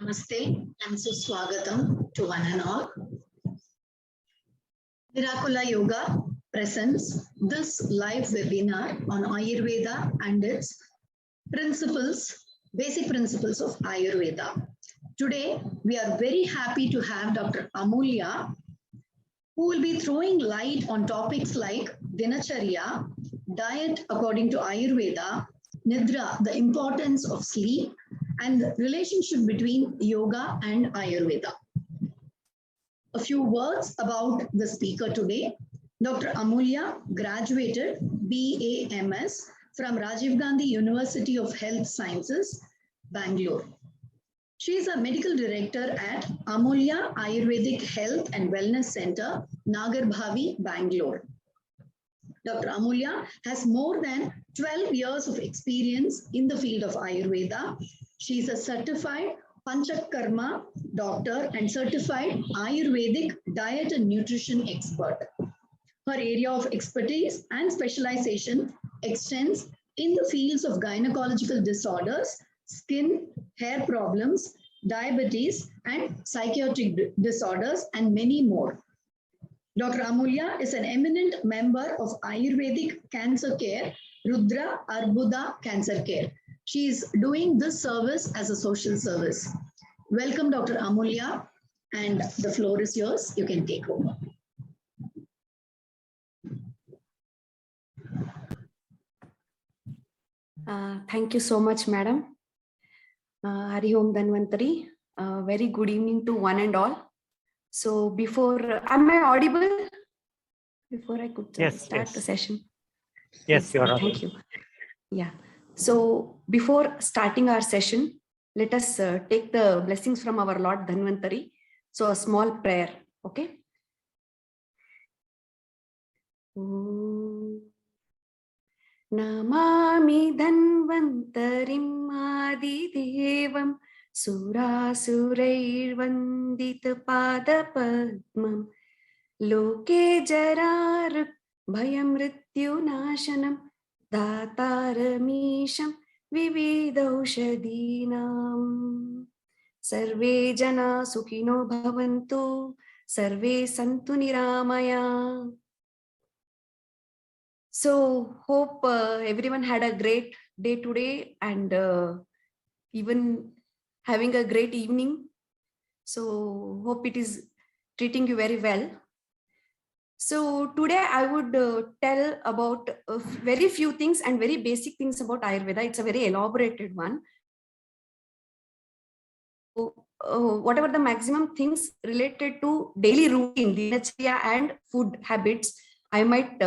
Namaste and Suswagatam to one and all. Miracula Yoga presents this live webinar on Ayurveda and its principles, basic principles of Ayurveda. Today, we are very happy to have Dr. Amulya, who will be throwing light on topics like Dinacharya, diet according to Ayurveda, Nidra, the importance of sleep, and the relationship between yoga and Ayurveda. A few words about the speaker today. Dr. Amulya graduated BAMS from Rajiv Gandhi University of Health Sciences, Bangalore. She is a medical director at Amulya Ayurvedic Health and Wellness Center, Nagarbhavi, Bangalore. Dr. Amulya has more than 12 years of experience in the field of Ayurveda. She is a certified Panchakarma doctor and certified Ayurvedic diet and nutrition expert. Her area of expertise and specialization extends in the fields of gynecological disorders, skin, hair problems, diabetes, and psychiatric disorders, and many more. Dr. Amulya is an eminent member of Ayurvedic Cancer Care, Rudra Arbuda Cancer Care. She is doing this service as a social service. Welcome, Dr. Amulya, and the floor is yours. You can take over. Thank you so much, Madam. Hari Om Dhanvantari. Very good evening to one and all. So before, am I audible? Before I could start the session. Yes, you are audible. Thank you. Yeah. So before starting our session, let us take the blessings from our Lord Dhanvantari. So a small prayer, okay? Namami Dhanvantarim Adidevam Surasurairvandita Padapadmam Loke Jararuk Bhayam Mrityunashanam Dataramisham Vividaushadinam Sarve Jana Sukhino Bhavantu Sarve Santu Niramaya. So hope everyone had a great day today and even having a great evening. So hope it is treating you very well. So today I would tell about very few things and very basic things about Ayurveda. It's a very elaborated one. Whatever the maximum things related to daily routine, Dinacharya and food habits, I might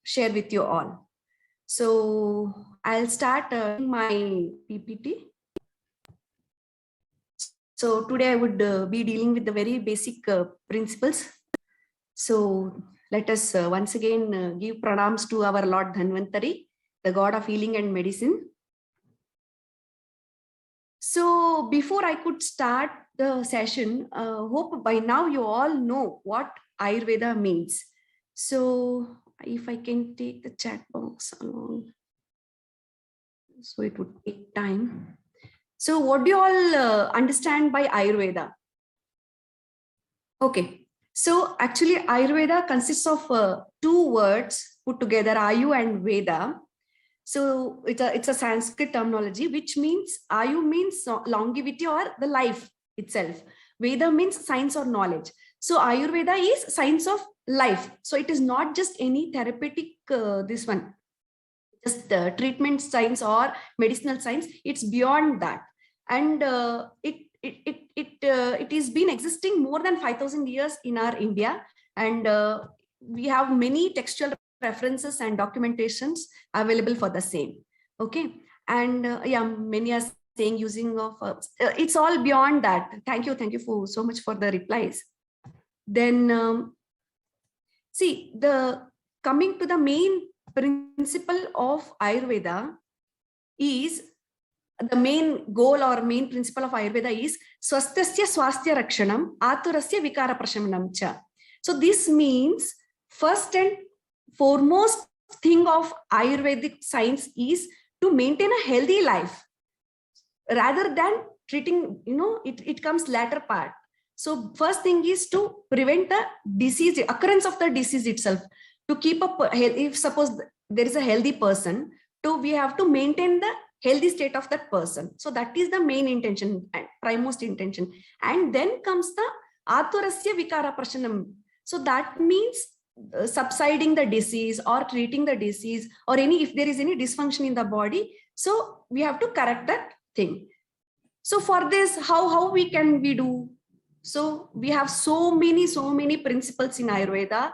share with you all. So I'll start my PPT. So today I would be dealing with the very basic principles. So let us once again give pranams to our Lord Dhanvantari, the God of healing and medicine. So before I could start the session, hope by now you all know what Ayurveda means. So if I can take the chat box along, so it would take time. So what do you all understand by Ayurveda? Okay, so actually Ayurveda consists of two words put together, Ayu and Veda. So it's a Sanskrit terminology, which means Ayu means longevity or the life itself. Veda means science or knowledge. So Ayurveda is science of life. So it is not just any therapeutic, this one, just treatment science or medicinal science. It's beyond that. And it has been existing more than 5,000 years in our India. And we have many textual references and documentations available for the same. Okay. And yeah, many are saying using of, it's all beyond that. Thank you for so much for the replies. Then see, coming to the main principle of Ayurveda is, the main goal or main principle of Ayurveda is Swastasya Swastya Rakshanam Aturasya Vikara Prashamanam Cha. So this means first and foremost thing of Ayurvedic science is to maintain a healthy life. rather than treating, it comes latter part. So first thing is to prevent the disease, occurrence of the disease itself, to keep up, if suppose there is a healthy person, we have to maintain the healthy state of that person. So that is the main intention, primemost intention. And then comes the aturasya vikara prashanam. So that means subsiding the disease or treating the disease, or if there is any dysfunction in the body. So we have to correct that thing. So for this, how we do? So we have so many principles in Ayurveda.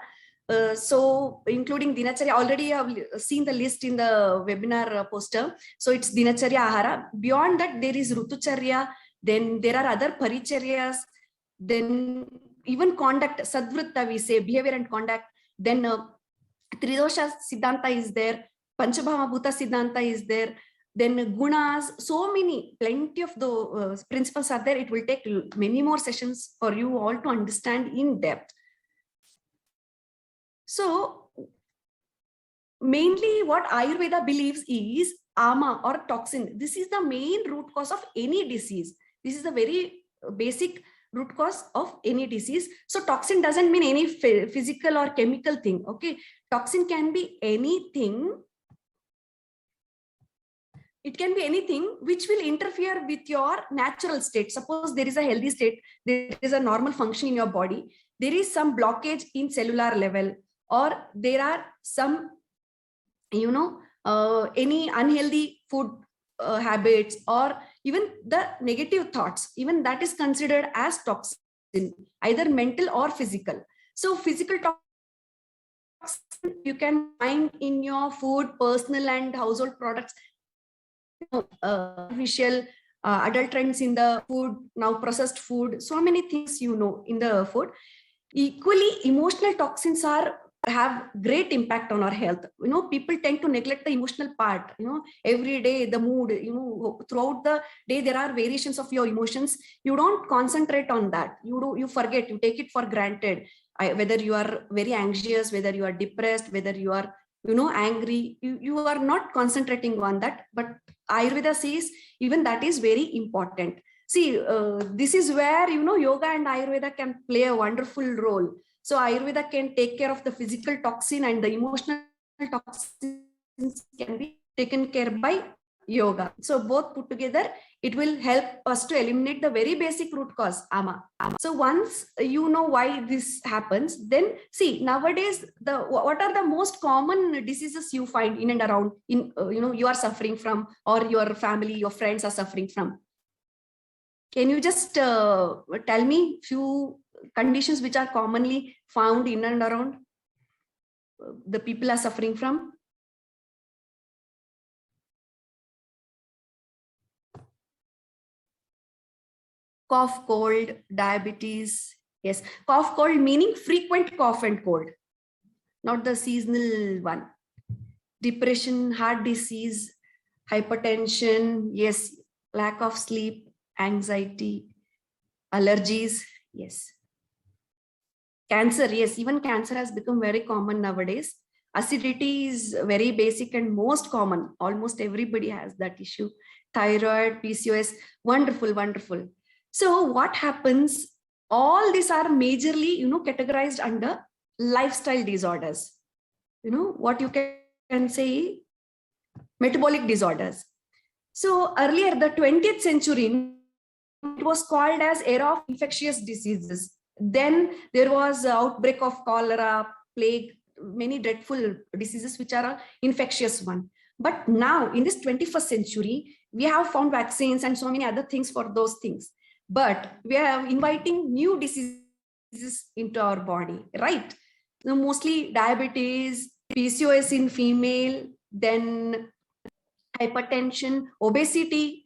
So including Dinacharya, already I have seen the list in the webinar poster. So it's Dinacharya, Ahara. Beyond that, there is Rutucharya. Then there are other Paricharyas. Then even conduct, Sadvritta we say, behavior and conduct. Then Tridosha Siddhanta is there. Panchabhava Bhuta Siddhanta is there. Then gunas, so many, plenty of the principles are there. It will take many more sessions for you all to understand in depth. So mainly what Ayurveda believes is ama or toxin. This is the main root cause of any disease. This is the very basic root cause of any disease. So toxin doesn't mean any physical or chemical thing. Okay, toxin can be anything. It can be anything which will interfere with your natural state. Suppose there is a healthy state, there is a normal function in your body, there is some blockage in cellular level, or there are some, any unhealthy food habits, or even the negative thoughts, even that is considered as toxin, either mental or physical. So physical toxin you can find in your food, personal and household products, artificial adulterants in the food, now processed food, so many things in the food. Equally, emotional toxins have great impact on our health. People tend to neglect the emotional part. Every day the mood, throughout the day there are variations of your emotions. You don't concentrate on that. You forget. You take it for granted. Whether you are very anxious, whether you are depressed, whether you are angry, you are not concentrating on that. But Ayurveda says even that is very important. See, this is where yoga and Ayurveda can play a wonderful role. So Ayurveda can take care of the physical toxin, and the emotional toxins can be taken care by yoga. So both put together, it will help us to eliminate the very basic root cause, ama. So once you know why this happens, then see, nowadays what are the most common diseases you find in and around, you are suffering from, or your family, your friends are suffering from? Can you just tell me few conditions which are commonly found in and around the people are suffering from? Cough, cold, diabetes. Yes, cough, cold meaning frequent cough and cold, not the seasonal one. Depression, heart disease, hypertension. Yes, lack of sleep, anxiety, allergies. Yes. Cancer. Yes, even cancer has become very common nowadays. Acidity is very basic and most common. Almost everybody has that issue. Thyroid, PCOS. Wonderful, wonderful. So what happens? All these are majorly, categorized under lifestyle disorders. What you can say, metabolic disorders. So earlier, the 20th century, it was called as era of infectious diseases. Then there was an outbreak of cholera, plague, many dreadful diseases which are an infectious one. But now in this 21st century, we have found vaccines and so many other things for those things. But we are inviting new diseases into our body, right? So mostly diabetes, PCOS in female, then hypertension, obesity,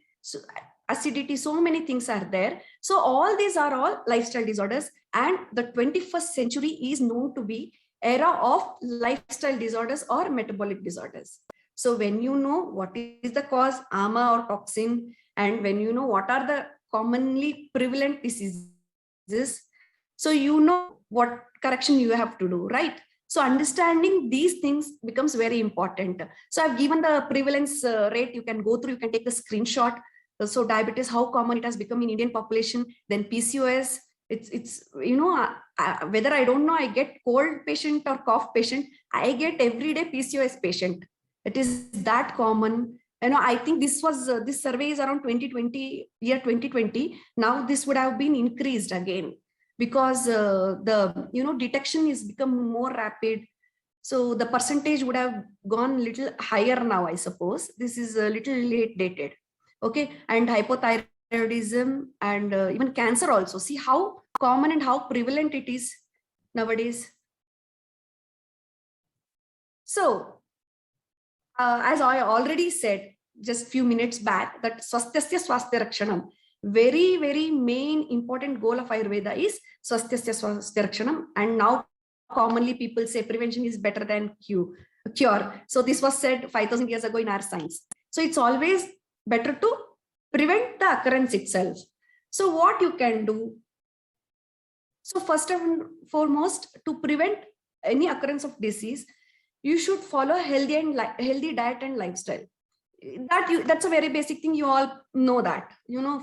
acidity, so many things are there. So all these are all lifestyle disorders, and the 21st century is known to be era of lifestyle disorders or metabolic disorders. So when you know what is the cause, ama or toxin, and when you know what are the commonly prevalent diseases, so you know what correction you have to do, right? So understanding these things becomes very important. So I've given the prevalence rate. You can go through, you can take the screenshot. So diabetes, how common it has become in Indian population. Then PCOS, it's you know, whether I don't know, I get cold patient or cough patient, I get everyday PCOS patient. It is that common. You know, I think this was this survey is around 2020, year 2020. Now this would have been increased again because the detection is become more rapid. So the percentage would have gone little higher now, I suppose. This is a little late dated. Okay, and hypothyroidism and even cancer also. See how common and how prevalent it is nowadays. So as I already said just few minutes back, that swasthasya swasthya rakshanam, very, very main important goal of Ayurveda is swasthasya swasthya rakshanam. And now commonly people say prevention is better than cure. So this was said 5,000 years ago in our science. So it's always better to prevent the occurrence itself. So what you can do? So first and foremost, to prevent any occurrence of disease, you should follow healthy diet and lifestyle. That's a very basic thing. You all know that,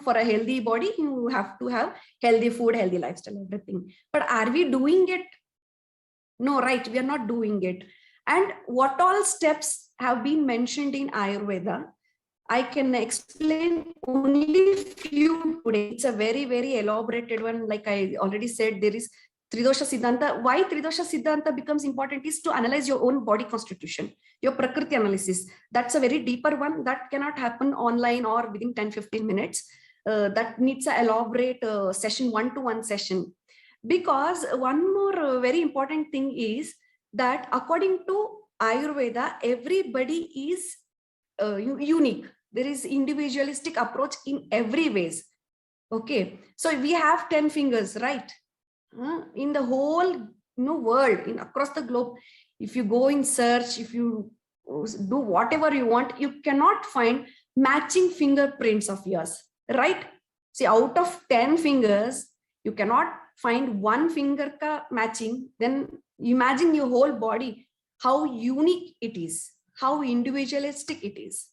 for a healthy body, you have to have healthy food, healthy lifestyle, everything. But are we doing it? No, right? We are not doing it. And what all steps have been mentioned in Ayurveda, I can explain only few today. It's a very, very elaborated one. Like I already said, there is Tridosha Siddhanta. Why Tridosha Siddhanta becomes important is to analyze your own body constitution, your Prakriti analysis. That's a very deeper one that cannot happen online or within 10-15 minutes. That needs an elaborate session, one-to-one session. Because one more very important thing is that according to Ayurveda, everybody is unique. There is individualistic approach in every ways. Okay, so we have 10 fingers, right? In the whole world, across the globe, if you go in search, if you do whatever you want, you cannot find matching fingerprints of yours, right? See, out of 10 fingers, you cannot find one finger matching. Then imagine your whole body, how unique it is, how individualistic it is.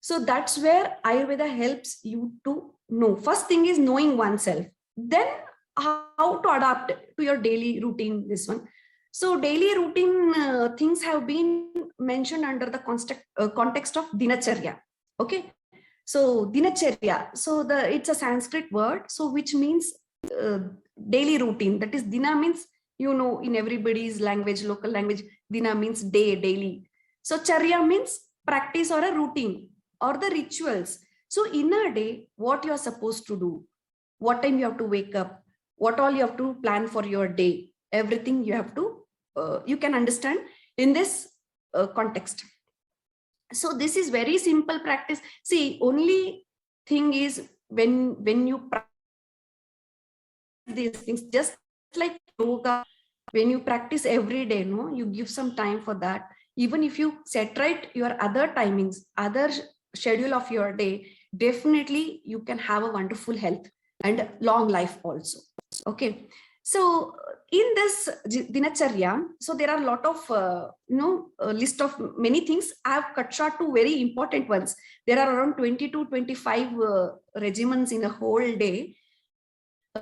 So that's where Ayurveda helps you to know. First thing is knowing oneself. Then how to adapt to your daily routine, this one. So daily routine things have been mentioned under the context of Dinacharya. Okay. So Dinacharya, so it's a Sanskrit word, so which means daily routine. That is, Dina means, in everybody's language, local language, Dina means day, daily. So Charya means practice or a routine or the rituals. So in a day, what you are supposed to do, what time you have to wake up, what all you have to plan for your day, everything you have to, you can understand in this context. So this is very simple practice. See, only thing is when you practice these things, just like yoga, when you practice every day, you give some time for that. Even if you set right your other timings, other schedule of your day, definitely you can have a wonderful health and long life also. Okay. So in this Dinacharya, so there are a lot of, a list of many things. I have cut short to very important ones. There are around 20 to 25 regimens in a whole day.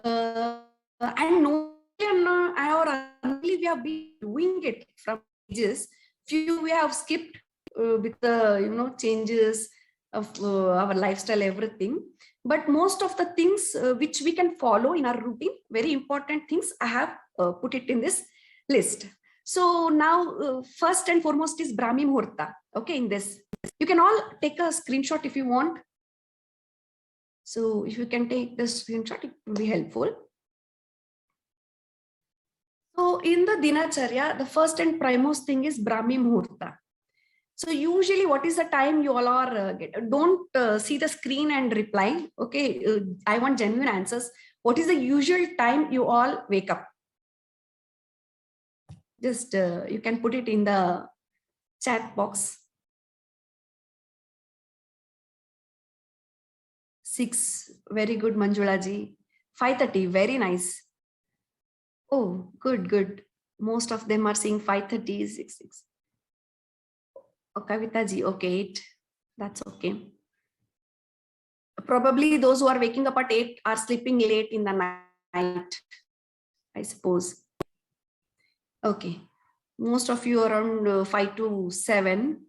And no, we have been doing it from ages. Few we have skipped with the, changes of our lifestyle, everything. But most of the things which we can follow in our routine, very important things, I have put it in this list. So now first and foremost is Brahmi Muhurta. Okay, in this, you can all take a screenshot if you want. So if you can take the screenshot, it will be helpful. So in the Dinacharya, the first and primus thing is Brahmi Muhurta. So usually what is the time you all are, don't see the screen and reply. Okay, I want genuine answers. What is the usual time you all wake up? Just you can put it in the chat box. 6, very good, Manjula ji. 5:30, very nice. Oh, good. Most of them are saying 5:30, 6. Oh, Kavita ji, okay, 8. That's okay. probably those who are waking up at 8 are sleeping late in the night, I suppose. Okay. Most of you around 5 to 7.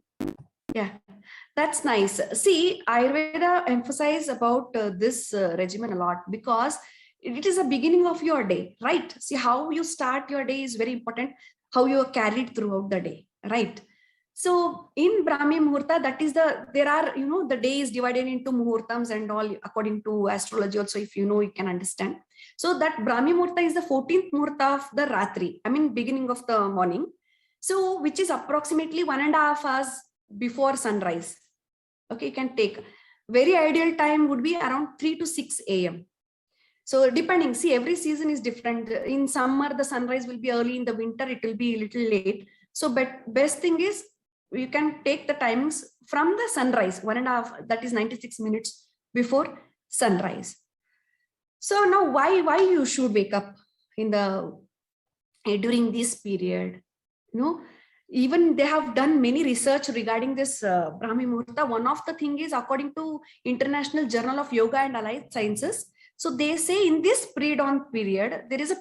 Yeah, that's nice. See, Ayurveda emphasize about this regimen a lot because it is a beginning of your day, right? See, how you start your day is very important, how you are carried throughout the day, right? So in Brahmi Muhurta, that is there are, the day is divided into Muhurtams and all according to astrology also, if you know, you can understand. So that Brahmi Muhurta is the 14th Muhurta of the Ratri, I mean, beginning of the morning. So which is approximately 1.5 hours before sunrise. Okay, you can take. Very ideal time would be around 3 to 6 a.m. So depending, see, every season is different. In summer, the sunrise will be early. In the winter, it will be a little late. So best thing is you can take the timings from the sunrise, 1.5, that is 96 minutes before sunrise. So now why you should wake up in the during this period? Even they have done many research regarding this Brahmi Muhurta. One of the thing is, according to International Journal of Yoga and Allied Sciences, so they say in this pre-dawn period, there is a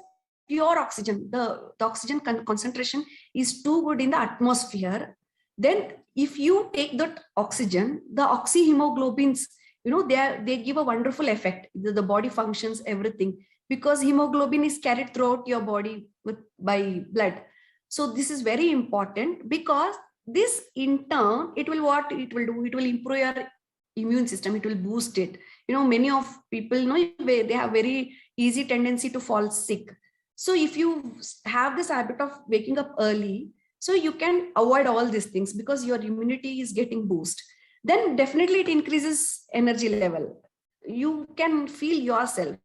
pure oxygen. The oxygen concentration is too good in the atmosphere. Then if you take that oxygen, the oxyhemoglobins, they give a wonderful effect. The body functions, everything, because hemoglobin is carried throughout your body by blood. So this is very important, because this in turn, it will improve your immune system. It will boost it. Many of people they have very easy tendency to fall sick. So if you have this habit of waking up early, so you can avoid all these things, because your immunity is getting boost. Then definitely it increases energy level. You can feel yourself.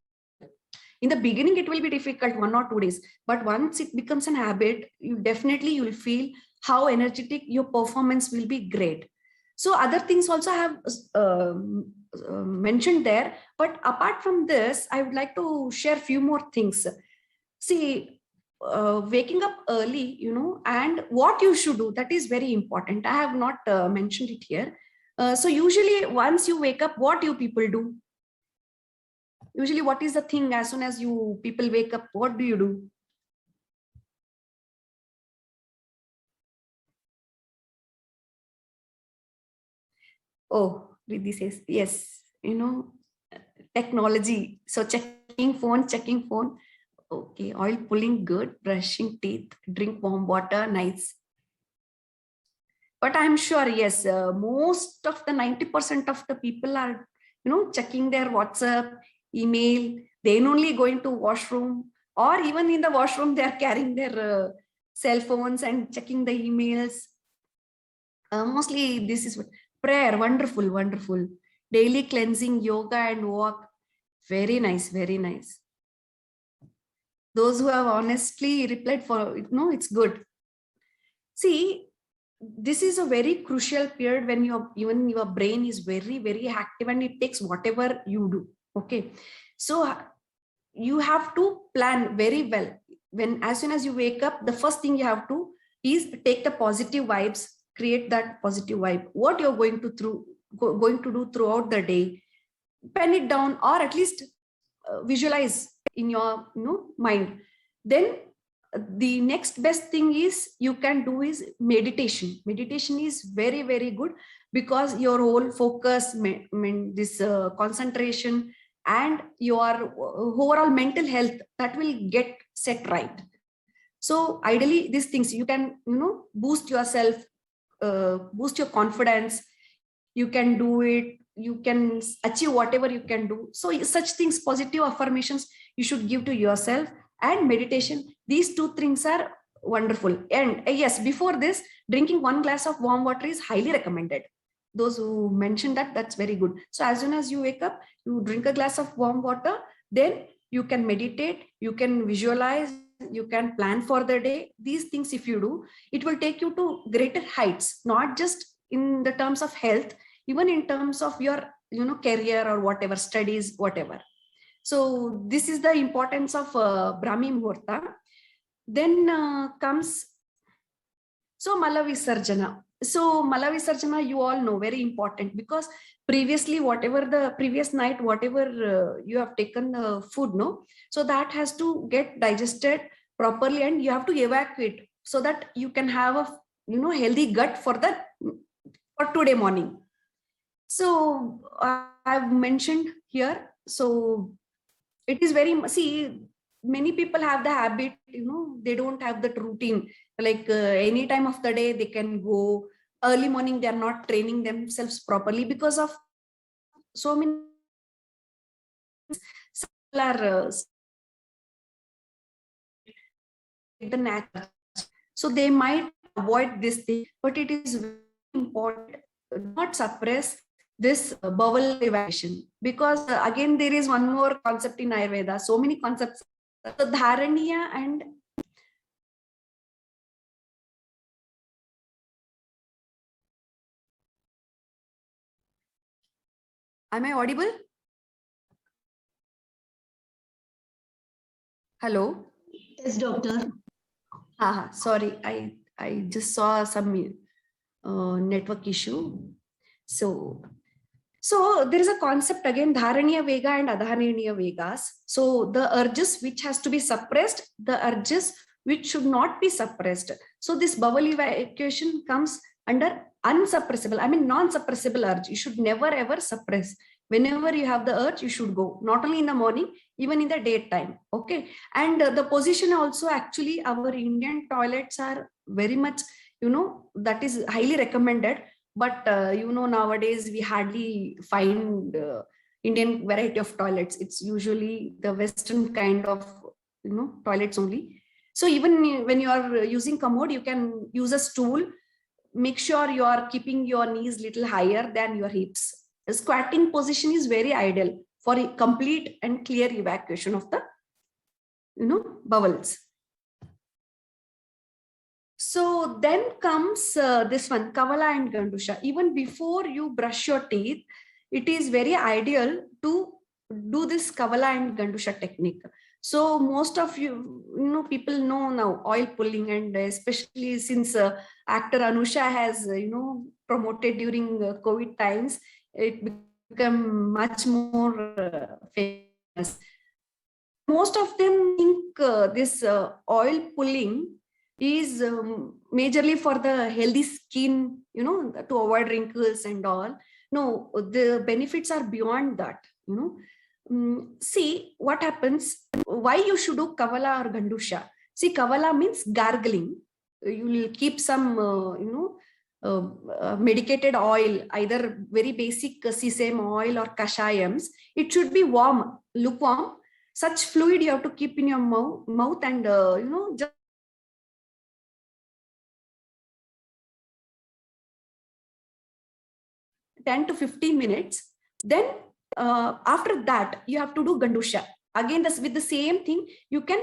In the beginning, it will be difficult, 1 or 2 days, but once it becomes an habit, you will feel how energetic your performance will be great. So other things also have mentioned there, but apart from this, I would like to share few more things. See, waking up early, and what you should do, that is very important. I have not mentioned it here. So usually once you wake up, what do people do? Usually, what is the thing as soon as people wake up, what do you do? Oh, Riddhi says, yes, technology. So checking phone. Okay, oil pulling, good, brushing teeth, drink warm water, nice. But I'm sure, yes, most of the 90% of the people are, checking their WhatsApp, email, then only going to washroom, or even in the washroom, they are carrying their cell phones and checking the emails. Mostly this is prayer. Wonderful, wonderful. Daily cleansing, yoga and walk. Very nice, very nice. Those who have honestly replied for, it's good. See, this is a very crucial period when even your brain is very, very active, and it takes whatever you do. Okay. So you have to plan very well. As soon as you wake up, the first thing you have to is take the positive vibes, create that positive vibe. What you're going to do throughout the day, pen it down, or at least visualize in your mind. Then the next best thing is you can do is meditation. Meditation is very, very good, because your whole focus, this concentration, and your overall mental health, that will get set right. So ideally, these things you can boost yourself, boost your confidence. You can do it, you can achieve whatever you can do. So such things, positive affirmations you should give to yourself, and meditation. These two things are wonderful. And yes, before this, drinking 1 glass of warm water is highly recommended. Those who mentioned that, that's very good. So as soon as you wake up, you drink a glass of warm water, then you can meditate, you can visualize, you can plan for the day. These things, if you do, it will take you to greater heights, not just in the terms of health, even in terms of your career or whatever, studies, whatever. So this is the importance of Brahmi Muhurta. Then comes Mala Visarjana. So Mala Visarjana, you all know, very important, because previously, whatever the previous night, whatever you have taken the food, no, so that has to get digested properly, and you have to evacuate so that you can have a healthy gut for the for today morning. So I've mentioned here. So it is very, see, many people have the habit, they don't have that routine, like any time of the day they can go early morning, they are not training themselves properly because of so many are the natural, so they might avoid this thing, but it is very important not suppress this bowel evacuation, because again there is one more concept in Ayurveda, so many concepts, the dharaniya and am I audible? Hello? Yes, doctor. Sorry, I just saw some network issue. So there is a concept again, Dharaniya Vega and Adharaniya Vegas. So the urges which has to be suppressed, the urges which should not be suppressed. So this bowel evacuation comes under unsuppressible, I mean non-suppressible urge. You should never ever suppress. Whenever you have the urge, you should go, not only in the morning, even in the daytime. Okay. And the position also, actually, our Indian toilets are very much, that is highly recommended. But nowadays we hardly find Indian variety of toilets. It's usually the Western kind of toilets only. So even when you are using commode, you can use a stool. Make sure you are keeping your knees little higher than your hips. The squatting position is very ideal for a complete and clear evacuation of the bowels. So then comes this one, Kavala and Gandusha. Even before you brush your teeth, it is very ideal to do this Kavala and Gandusha technique. So most of you, people know now oil pulling, and especially since actor Anusha has, promoted during COVID times, it become much more famous. Most of them think this oil pulling is majorly for the healthy skin, to avoid wrinkles and all. No, the benefits are beyond that. See what happens, why you should do Kavala or Gandusha. See, Kavala means gargling. You will keep some medicated oil, either very basic sesame oil or kashayams. It should be warm, lukewarm. Such fluid you have to keep in your mouth and just 10 to 15 minutes. Then after that, you have to do Gandusha. Again, with the same thing, you can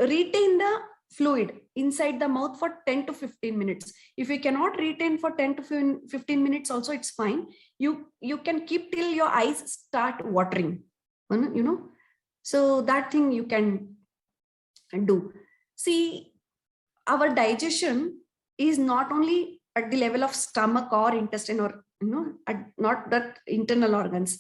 retain the fluid inside the mouth for 10 to 15 minutes. If you cannot retain for 10 to 15 minutes also, it's fine. You can keep till your eyes start watering, So that thing you can do. See, our digestion is not only at the level of stomach or intestine or not that internal organs.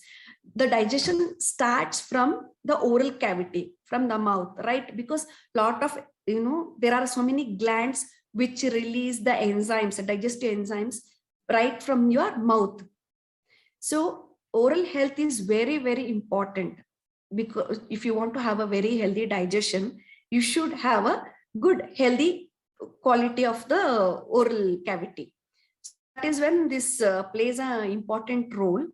The digestion starts from the oral cavity, from the mouth, right? Because lot of there are so many glands which release the enzymes, the digestive enzymes, right from your mouth. So oral health is very, very important, because if you want to have a very healthy digestion, you should have a good healthy quality of the oral cavity. That is when this plays an important role.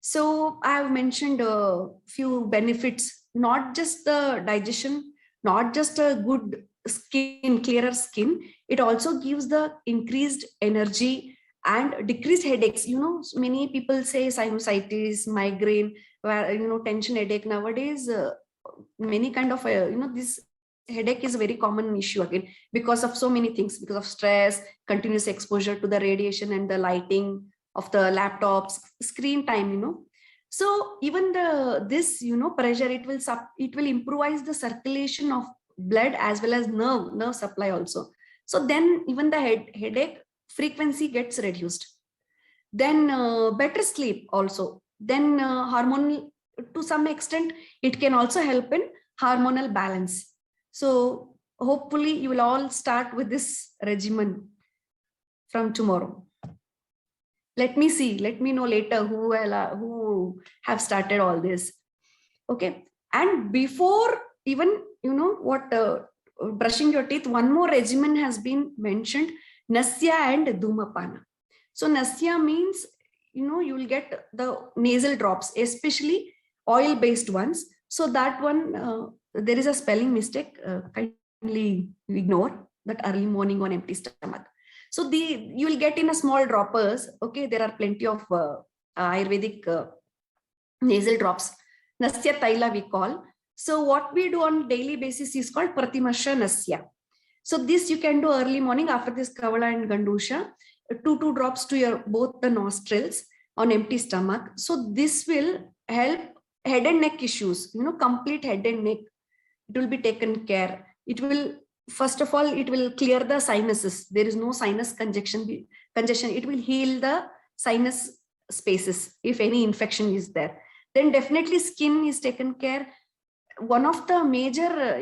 So I have mentioned a few benefits, not just the digestion, not just a good skin, clearer skin. It also gives the increased energy and decreased headaches. Many people say sinusitis, migraine, tension, headache. Nowadays, many kind of, this headache is a very common issue again, because of so many things, because of stress, continuous exposure to the radiation and the lighting of the laptops, screen time, So even this pressure, it will improvise the circulation of blood as well as nerve supply also. So then even the headache frequency gets reduced. then better sleep also. Then hormonal, to some extent, it can also help in hormonal balance. So hopefully you will all start with this regimen from tomorrow. Let me see, let me know later who have started all this. Okay. And before even, what, brushing your teeth, one more regimen has been mentioned, Nasya and Dhumapana. So Nasya means, you will get the nasal drops, especially oil-based ones. So that one, there is a spelling mistake, kindly ignore that, early morning on empty stomach. So you will get in a small droppers. Okay, there are plenty of Ayurvedic nasal drops. Nasya Taila we call. So what we do on daily basis is called Pratimasha Nasya. So this you can do early morning after this Kavala and Gandusha, 2 drops to your both the nostrils on empty stomach. So this will help head and neck issues, complete head and neck. It will be taken care. It will, first of all, it will clear the sinuses. There is no sinus congestion. It will heal the sinus spaces if any infection is there. Then definitely skin is taken care. One of the major,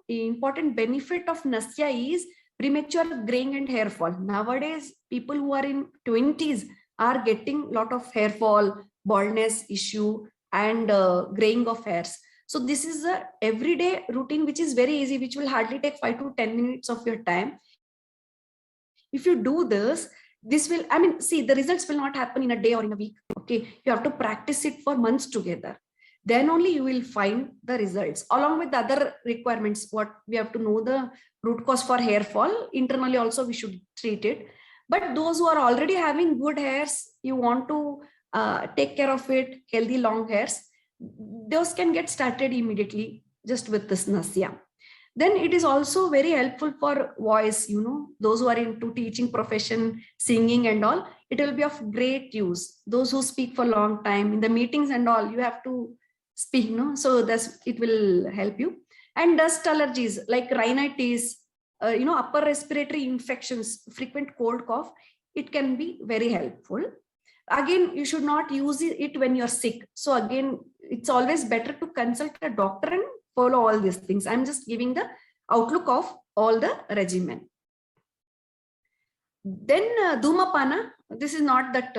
important benefit of Nasya is premature graying and hair fall. Nowadays, people who are in 20s are getting a lot of hair fall, baldness issue, and graying of hairs. So this is a everyday routine, which is very easy, which will hardly take 5 to 10 minutes of your time. If you do this will, see, the results will not happen in a day or in a week. Okay, you have to practice it for months together. Then only you will find the results, along with the other requirements. What we have to know, the root cause for hair fall. Internally also we should treat it. But those who are already having good hairs, you want to take care of it, healthy long hairs, those can get started immediately just with this Nasya. Then it is also very helpful for voice, those who are into teaching profession, singing and all, it will be of great use. Those who speak for a long time in the meetings and all, you have to speak, so it will help you. And dust allergies like rhinitis, upper respiratory infections, frequent cold cough, it can be very helpful. Again, you should not use it when you're sick. So again, it's always better to consult a doctor and follow all these things. I'm just giving the outlook of all the regimen. Then Dhumapana, this is not that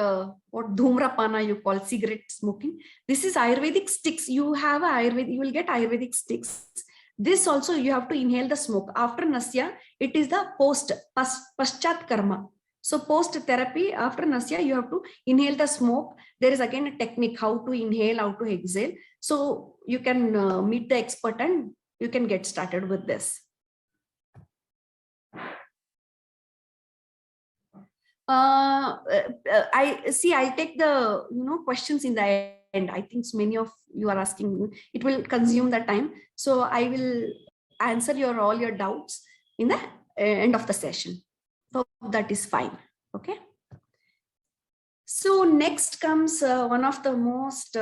what Dhumrapana you call cigarette smoking. This is Ayurvedic sticks. You have Ayurvedic, you will get Ayurvedic sticks. This also you have to inhale the smoke. After Nasya, it is the Paschat Karma. So post therapy, after Nasya, you have to inhale the smoke. There is again a technique how to inhale, how to exhale. So you can meet the expert and you can get started with this. I'll take the questions in the end. I think so many of you are asking. It will consume the time, so I will answer all your doubts in the end of the session. So that is fine. Okay. So next comes one of the most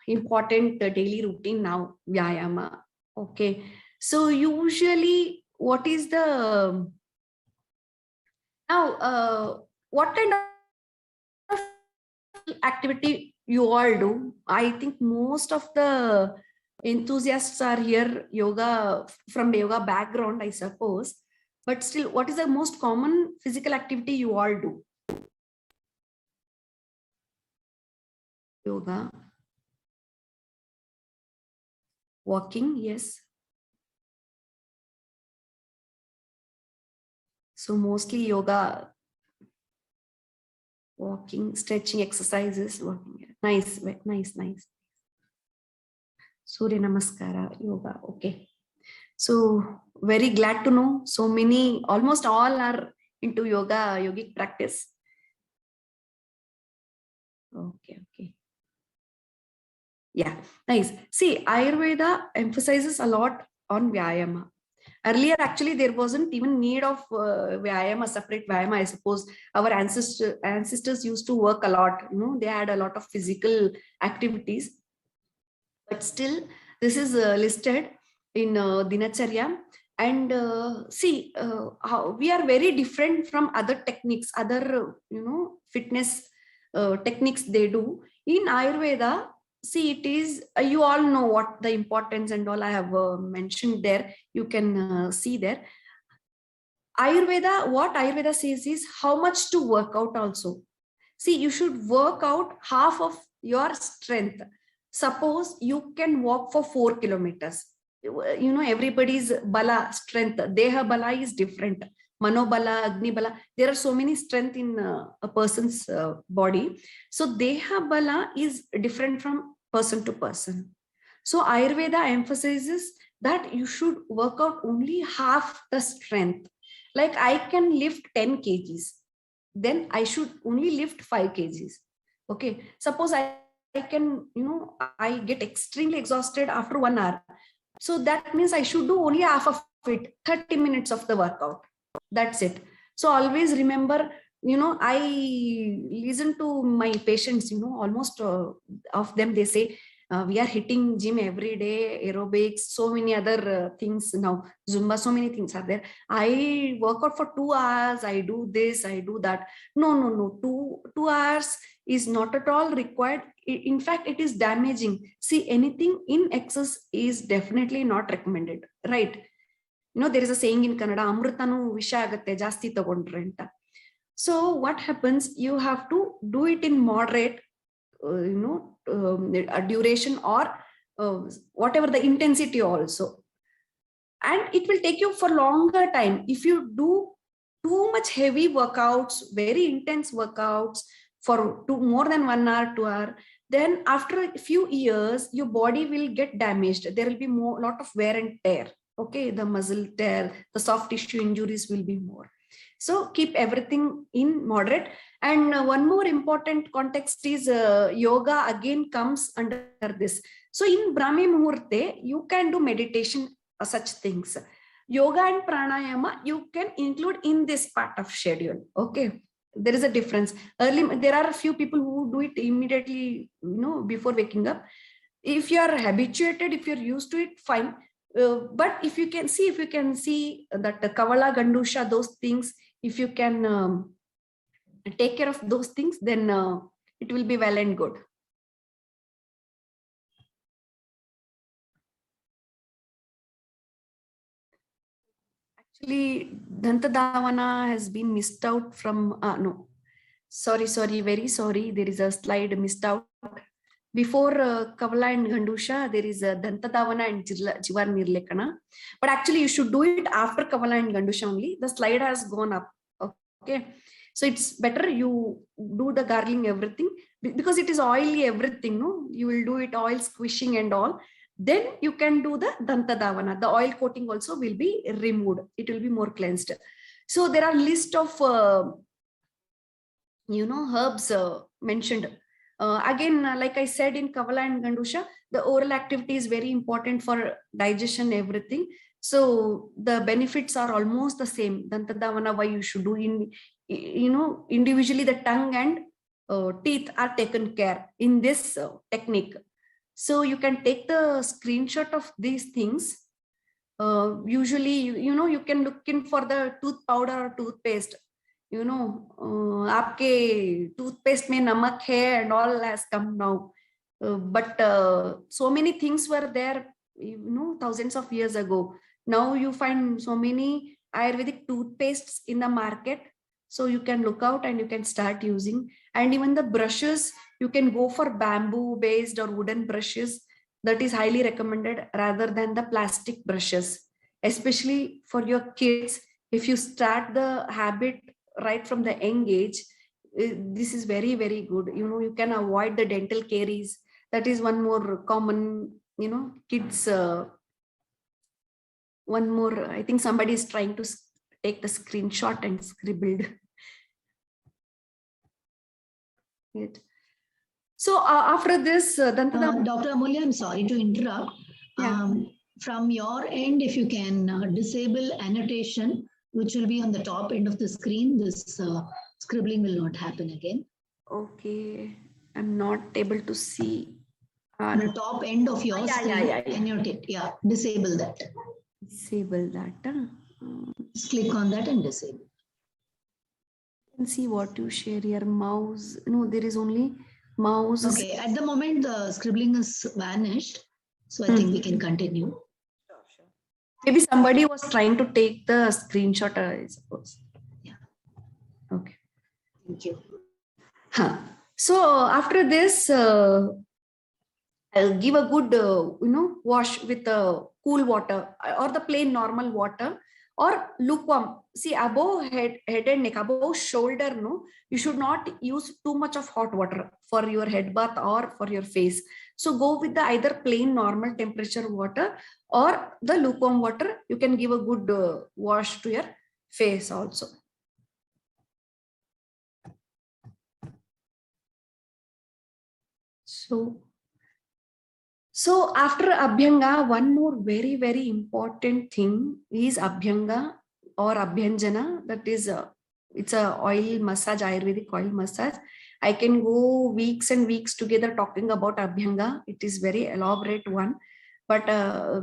important daily routine now, Vyayama. Okay. So usually, what is the now? What kind of activity you all do? I think most of the enthusiasts are here yoga from the yoga background, I suppose. But still, what is the most common physical activity you all do? Yoga. Walking, yes. So mostly yoga, walking, stretching exercises, walking. Nice, nice, nice. Surya Namaskara, yoga. Okay. So very glad to know so many, almost all are into yoga, yogic practice. Okay, okay. Yeah, nice. See, Ayurveda emphasizes a lot on Vyayama. Earlier, actually, there wasn't even need of Vyayama, separate Vyayama. I suppose our ancestors used to work a lot. They had a lot of physical activities. But still, this is listed in Dinacharya. And see, how we are very different from other techniques, other, fitness techniques they do. In Ayurveda, see, it is, you all know what the importance and all I have mentioned there. You can see there. Ayurveda, what Ayurveda says is how much to work out also. See, you should work out half of your strength. Suppose you can walk for 4 kilometers. You know, everybody's bala strength, deha bala is different. Manobala, Agni bala, there are so many strength in a person's body. So deha bala is different from person to person. So Ayurveda emphasizes that you should work out only half the strength. Like I can lift 10 kgs, then I should only lift 5 kgs. Okay, suppose I can, you know, I get extremely exhausted after 1 hour. So that means I should do only half of it, 30 minutes of the workout. That's it. So always remember, you know, I listen to my patients, you know, almost of them, they say, we are hitting gym every day, aerobics, so many other things now, Zumba, so many things are there. I work out for 2 hours, I do this, I do that. No, 2 hours is not at all required. In fact, it is damaging. See, anything in excess is definitely not recommended, right? You know, there is a saying in Kannada, Amrutanu visha agatte jasti tagondre anta. So what happens, you have to do it in moderate, a duration or whatever the intensity also, and it will take you for longer time. If you do too much heavy workouts, very intense workouts for more than 1 hour, 2 hour, then after a few years your body will get damaged. There will be lot of wear and tear. Okay, the muscle tear, the soft tissue injuries will be more. So keep everything in moderate. And one more important context is yoga again comes under this. So in Brahmi Muhurte, you can do meditation, such things. Yoga and pranayama, you can include in this part of schedule. Okay, there is a difference. Early, there are a few people who do it immediately, you know, before waking up. If you are habituated, if you're used to it, fine. But if you can see that the Kavala, Gandusha, those things, if you can take care of those things, then it will be well and good. Actually, Dantadavana has been missed out from, no, sorry, very sorry. There is a slide missed out. Before Kavala and Gandusha, there is a Dantadavana and Jivar Nirlekana. But actually, you should do it after Kavala and Gandusha only. The slide has gone up. Okay. So it's better you do the gargling everything, because it is oily everything. No, you will do it oil squishing and all. Then you can do the Dantadavana. The oil coating also will be removed. It will be more cleansed. So there are list of, herbs mentioned. Again, like I said, in Kavala and Gandusha, the oral activity is very important for digestion, everything. So the benefits are almost the same. Dantadavana, why you should do in, individually the tongue and teeth are taken care in this technique. So you can take the screenshot of these things. Usually, you can look in for the tooth powder or toothpaste. आपके toothpaste में नमक है and all has come now. But so many things were there, thousands of years ago. Now you find so many Ayurvedic toothpastes in the market. So you can look out and you can start using. And even the brushes, you can go for bamboo based or wooden brushes. That is highly recommended rather than the plastic brushes, especially for your kids. If you start the habit right from the young age, this is very, very good. You can avoid the dental caries. That is one more common, kids. One more, I think somebody is trying to take the screenshot and scribbled it. So after this, Dr. Amulya, I'm sorry to interrupt. Yeah. From your end, if you can disable annotation, which will be on the top end of the screen, this scribbling will not happen again. Okay, I'm not able to see. The top end of your screen, annotate. Yeah, disable that. Disable that. Just click on that and disable. can see what you share here. Mouse. No, there is only mouse. Okay, at the moment, the scribbling is vanished. So I think we can continue. Maybe somebody was trying to take the screenshot, I suppose. Yeah. Okay. Thank you. Huh. So after this, I'll give a good, wash with cool water or the plain normal water or lukewarm. See, above head and neck, above shoulder, no, you should not use too much of hot water for your head bath or for your face. So go with the either plain normal temperature water or the lukewarm water. You can give a good wash to your face also. So after Abhyanga, one more very, very important thing is Abhyanga or Abhyanjana. That is, it's a oil massage, Ayurvedic oil massage. I can go weeks and weeks together talking about Abhyanga. It is very elaborate one, but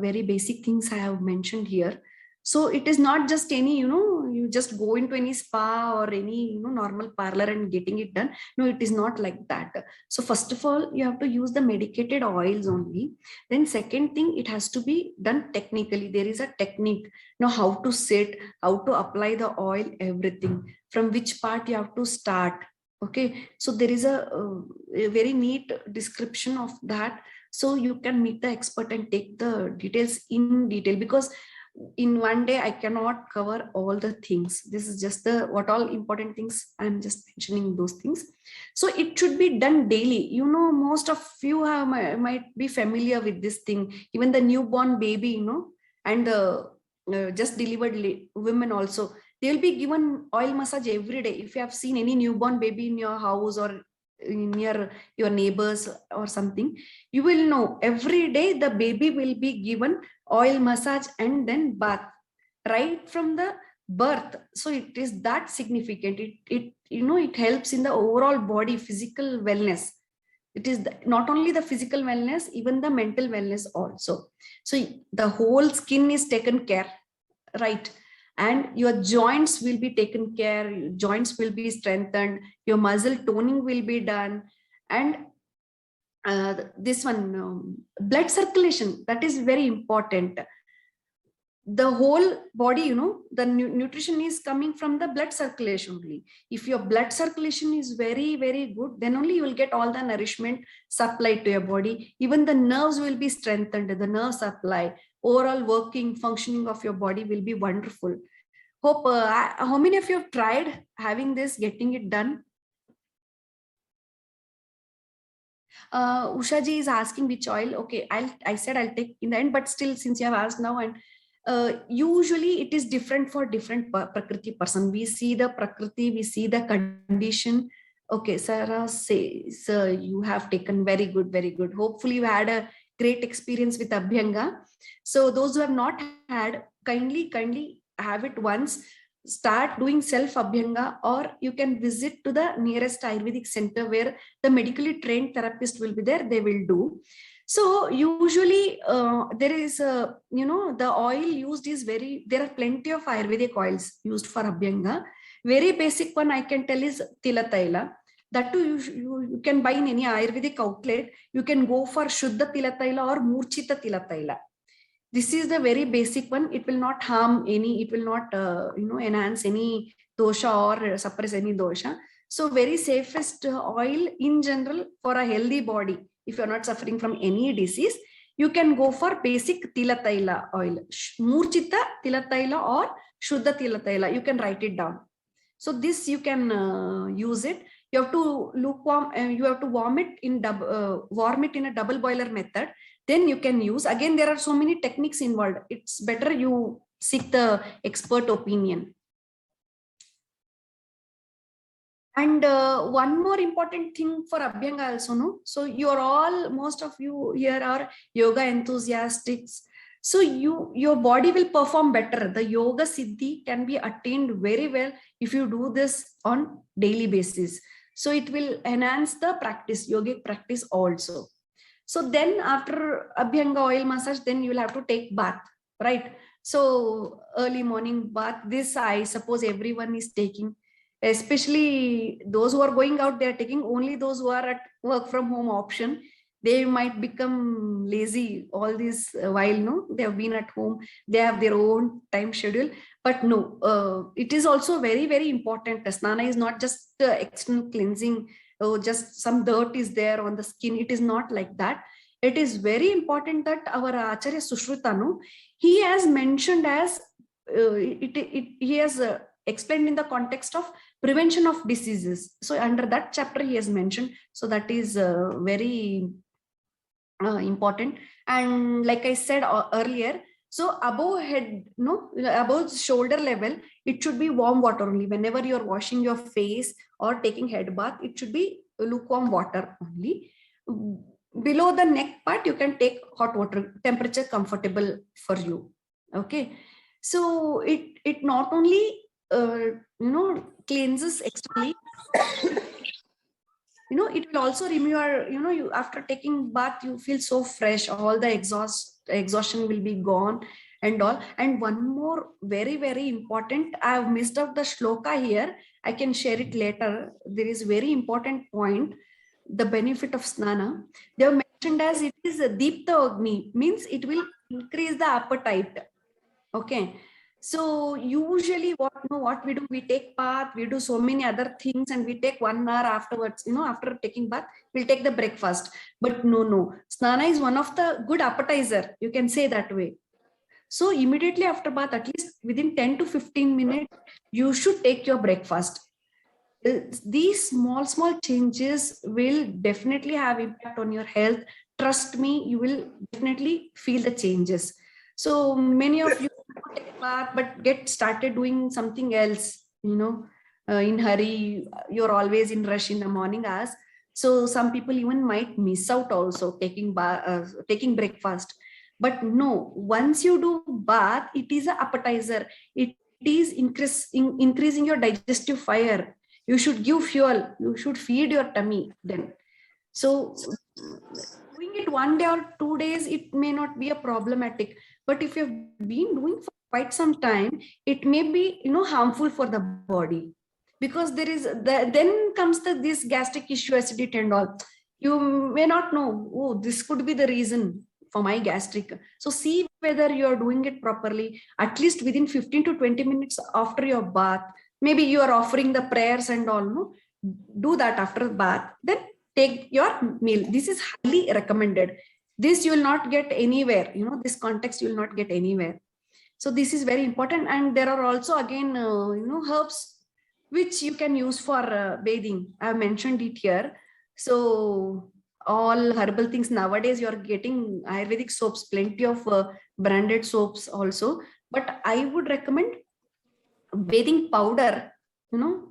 very basic things I have mentioned here. So it is not just any, you just go into any spa or any, normal parlor and getting it done. No, it is not like that. So first of all, you have to use the medicated oils only. Then second thing, it has to be done technically. There is a technique, how to sit, how to apply the oil, everything, from which part you have to start. Okay, so there is a very neat description of that. So you can meet the expert and take the details in detail, because in one day I cannot cover all the things. This is just the what all important things I'm just mentioning, those things. So it should be done daily. Most of you might be familiar with this thing. Even the newborn baby, and the just delivered women also, they will be given oil massage every day. If you have seen any newborn baby in your house or near your neighbors or something, you will know every day the baby will be given oil massage and then bath right from the birth. So it is that significant. It helps in the overall body physical wellness. It is not only the physical wellness, even the mental wellness also. So the whole skin is taken care, right? And your joints will be taken care, your joints will be strengthened, your muscle toning will be done. And this one, blood circulation, that is very important. The whole body, the nutrition is coming from the blood circulation only. If your blood circulation is very, very good, then only you will get all the nourishment supplied to your body. Even the nerves will be strengthened, the nerve supply, overall working, functioning of your body will be wonderful. Hope, how many of you have tried having this, getting it done? Usha ji is asking which oil. Okay, I said I'll take in the end, but still, since you have asked now, and usually it is different for different Prakriti person. We see the Prakriti, we see the condition. Okay, Sarah says you have taken very good, very good. Hopefully you had a great experience with Abhyanga. So those who have not had, kindly have it once. Start doing self Abhyanga, or you can visit to the nearest Ayurvedic center where the medically trained therapist will be there. They will do. So usually there is the oil used is there are plenty of Ayurvedic oils used for Abhyanga. Very basic one I can tell is Tila Taila. That too you can buy in any Ayurvedic outlet. You can go for Shuddha Tila Taila or Murchita Tila Taila. This is the very basic one. It will not harm any, it will not enhance any dosha or suppress any dosha. So very safest oil in general for a healthy body. If you're not suffering from any disease, you can go for basic Tila Taila oil, Murchita Tila Taila or Shuddha Tila Taila. You can write it down. So this you can use it. You have to lukewarm, you have to warm it in a double boiler method. Then you can use. Again, there are so many techniques involved. It's better you seek the expert opinion. And one more important thing for Abhyanga also, no? So you're all, most of you here are yoga enthusiasts. So your body will perform better. The yoga siddhi can be attained very well if you do this on daily basis. So it will enhance the practice, yogic practice also. So then after Abhyanga oil massage, then you will have to take bath, right? So early morning bath, this I suppose everyone is taking. especially those who are going out, they are taking only those who are at work from home option. They might become lazy all this while, no, they have been at home, they have their own time schedule. But no, it is also very, very important. Snana is not just external cleansing, just some dirt is there on the skin. It is not like that. It is very important that our Acharya Sushruta, no, he has mentioned as he has explained in the context of prevention of diseases. So under that chapter he has mentioned. So that is very important. And like I said earlier, so above head, no, above shoulder level, it should be warm water only. Whenever you're washing your face or taking head bath, it should be lukewarm water only. Below the neck part, you can take hot water, temperature comfortable for you. Okay. So it not only cleanses externally, it will also remove your, you after taking bath, you feel so fresh, all the exhaustion will be gone and all. And one more very, very important, I have missed out the shloka here, I can share it later. There is very important point, the benefit of snana. They have mentioned as it is a deepta agni, means it will increase the appetite. Okay. So usually what we do, we take bath, we do so many other things, and we take 1 hour afterwards, after taking bath, we'll take the breakfast. But no, snana is one of the good appetizer, you can say that way. So immediately after bath, at least within 10 to 15 minutes, you should take your breakfast. These small changes will definitely have impact on your health. Trust me, you will definitely feel the changes. So many of you take a bath but get started doing something else, in hurry, you're always in rush in the morning hours. So some people even might miss out also taking breakfast. But no, once you do bath, it is an appetizer. It is increasing your digestive fire. You should give fuel. You should feed your tummy then. So doing it 1 day or 2 days, it may not be a problematic. But if you've been doing for quite some time, it may be, harmful for the body, because there is then comes this gastric issue, acidity and all. You may not know, oh, this could be the reason for my gastric. So see whether you're doing it properly, at least within 15 to 20 minutes after your bath. Maybe you are offering the prayers and all, no? Do that after bath, then take your meal. This is highly recommended. This you will not get anywhere, this context you will not get anywhere. So this is very important. And there are also again, herbs which you can use for bathing. I have mentioned it here. So all herbal things nowadays, you are getting Ayurvedic soaps, plenty of branded soaps also. But I would recommend bathing powder,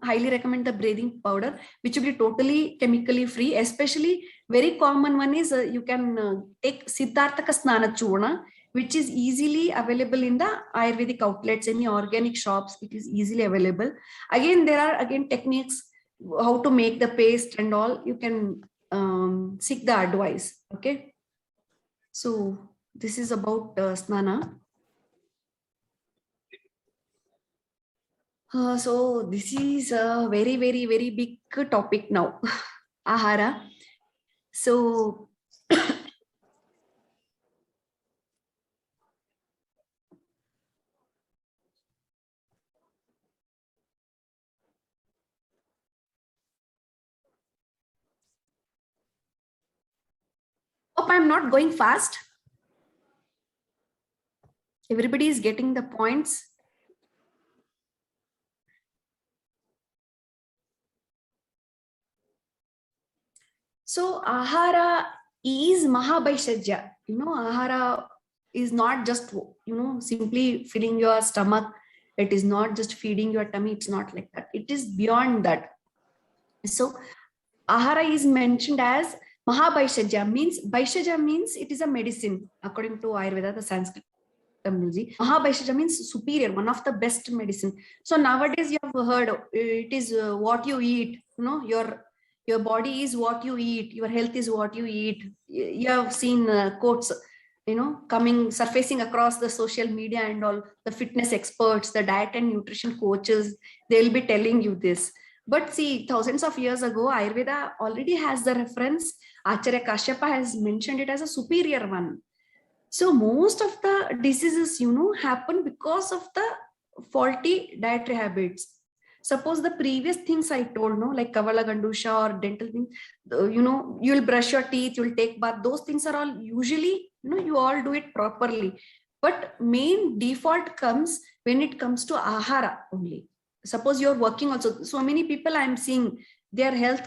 highly recommend the bathing powder, which will be totally chemically free. Especially very common one is you can take Siddharthaka Snana Churna, which is easily available in the Ayurvedic outlets, any organic shops, it is easily available. Again, there are techniques how to make the paste and all. You can seek the advice. Okay. So this is about snana. So this is a very, very, very big topic now. Ahara. So hope I'm not going fast. Everybody is getting the points. So Ahara is Mahabhaishajya. Ahara is not just, simply filling your stomach. It is not just feeding your tummy. It's not like that. It is beyond that. So Ahara is mentioned as Mahabhaishajya, means it is a medicine according to Ayurveda, the Sanskrit terminology. Mahabhaishajya means superior, one of the best medicine. So nowadays you have heard it is what you eat. Your body is what you eat. Your health is what you eat. You have seen quotes. coming, surfacing across the social media and all, the fitness experts, the diet and nutrition coaches, they'll be telling you this. But see, thousands of years ago, Ayurveda already has the reference. Acharya Kashyapa has mentioned it as a superior one. So most of the diseases, happen because of the faulty dietary habits. Suppose the previous things I told, like Kavala Gandusha or dental things, you'll brush your teeth, you'll take bath. Those things are all usually, you all do it properly. But main default comes when it comes to Ahara only. Suppose you're working also. So many people I'm seeing, they are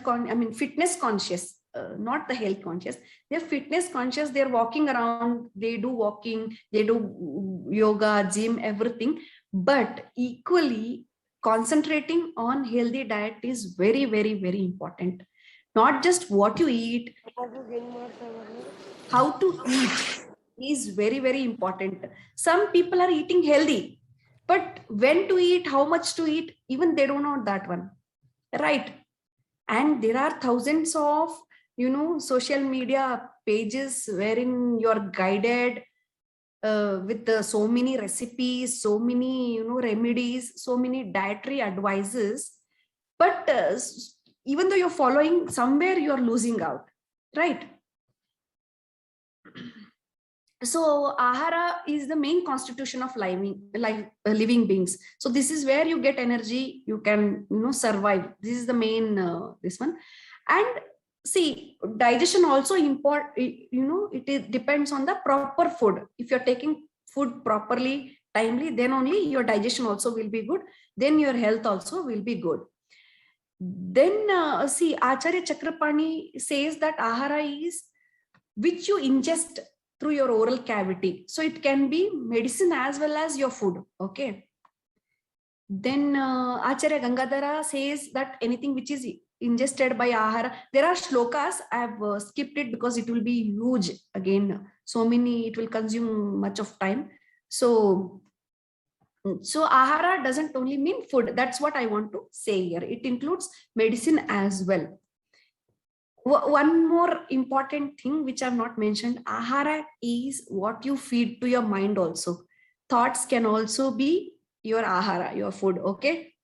fitness conscious. Not the health conscious, they're fitness conscious, they're walking around, they do walking, they do yoga, gym, everything, but equally concentrating on healthy diet is very, very, very important. Not just what you eat, how to eat is very, very important. Some people are eating healthy, but when to eat, how much to eat, even they don't know that one, right? And there are thousands of social media pages wherein you're guided with so many recipes, so many remedies, so many dietary advices, but even though you're following, somewhere you're losing out, right? So Ahara is the main constitution of living beings. So this is where you get energy, you can survive. This is the main this one. And see, digestion also it depends on the proper food. If you're taking food properly, timely, then only your digestion also will be good, then your health also will be good. Then see, Acharya Chakrapani says that Ahara is which you ingest through your oral cavity. So it can be medicine as well as your food. Okay. Then Acharya Gangadhara says that anything which is ingested by Ahara, there are shlokas. I have skipped it because it will be huge again. So many, it will consume much of time. So Ahara doesn't only mean food. That's what I want to say here. It includes medicine as well. One more important thing which I've not mentioned, Ahara is what you feed to your mind also. Thoughts can also be your Ahara, your food, okay?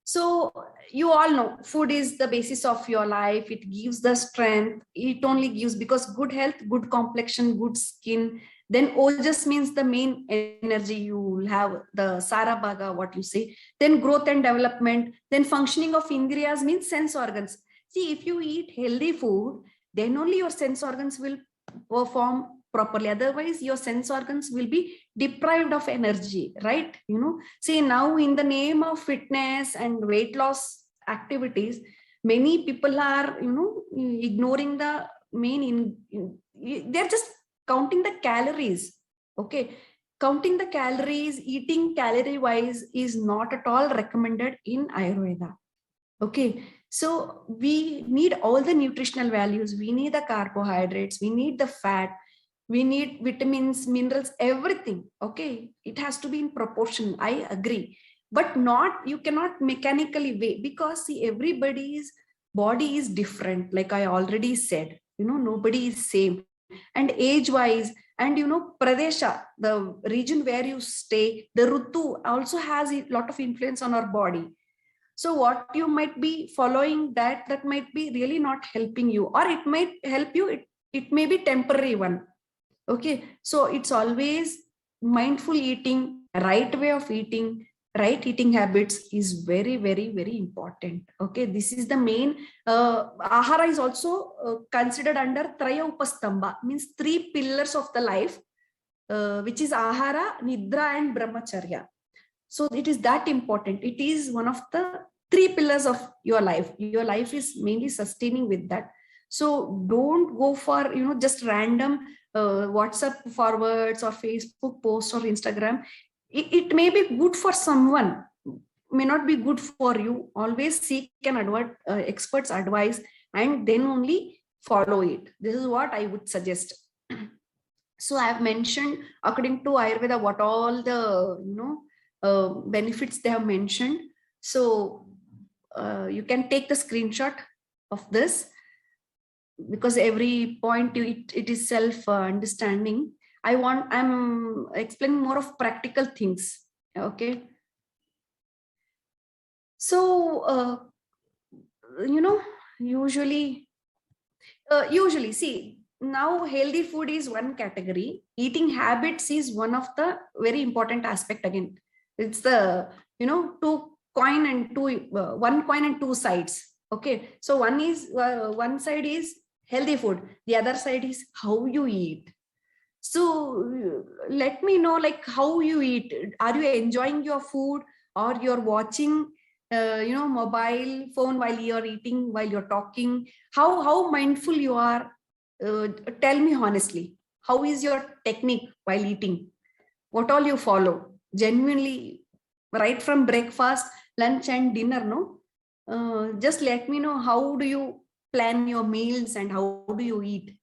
So you all know food is the basis of your life. It gives the strength. It only gives, because good health, good complexion, good skin. Then Ojas means the main energy. You will have the Sarabhaga, what you say. Then growth and development. Then functioning of Indriyas means sense organs. See, if you eat healthy food, then only your sense organs will perform properly. Otherwise, your sense organs will be deprived of energy, right? See, now in the name of fitness and weight loss activities, many people are, ignoring the main, they're just counting the calories. Okay. Counting the calories, eating calorie wise is not at all recommended in Ayurveda. Okay. So we need all the nutritional values. We need the carbohydrates, we need the fat, we need vitamins, minerals, everything. Okay. It has to be in proportion. I agree. But you cannot mechanically weigh, because see, everybody's body is different. Like I already said, nobody is same. And age wise, and Pradesha, the region where you stay, the Rutu also has a lot of influence on our body. So what you might be following, that might be really not helping you, or it might help you. It may be temporary one. Okay. So it's always mindful eating, right way of eating, right eating habits is very, very, very important. Okay. This is the main, Ahara is also considered under Traya Upastamba, means 3 pillars of the life, which is Ahara, Nidra and Brahmacharya. So it is that important. It is one of the 3 pillars of your life. Your life is mainly sustaining with that. So don't go for, just random WhatsApp forwards or Facebook posts or Instagram. It may be good for someone, may not be good for you. Always seek an expert's advice and then only follow it. This is what I would suggest. So I have mentioned, according to Ayurveda, what all the, benefits they have mentioned. So you can take the screenshot of this. because every point it is self understanding. I'm explaining more of practical things. Okay. So, usually see, now healthy food is one category. Eating habits is one of the very important aspect. Again, it's the two coin and two one coin and two sides. Okay, so one side is healthy food, the other side is how you eat. So let me know, like, how you eat. Are you enjoying your food, or you're watching mobile phone while you're eating, while you're talking? How mindful you are? Tell me honestly, how is your technique while eating? What all you follow genuinely, right from breakfast, lunch and dinner? No, just let me know, how do you plan your meals and how do you eat?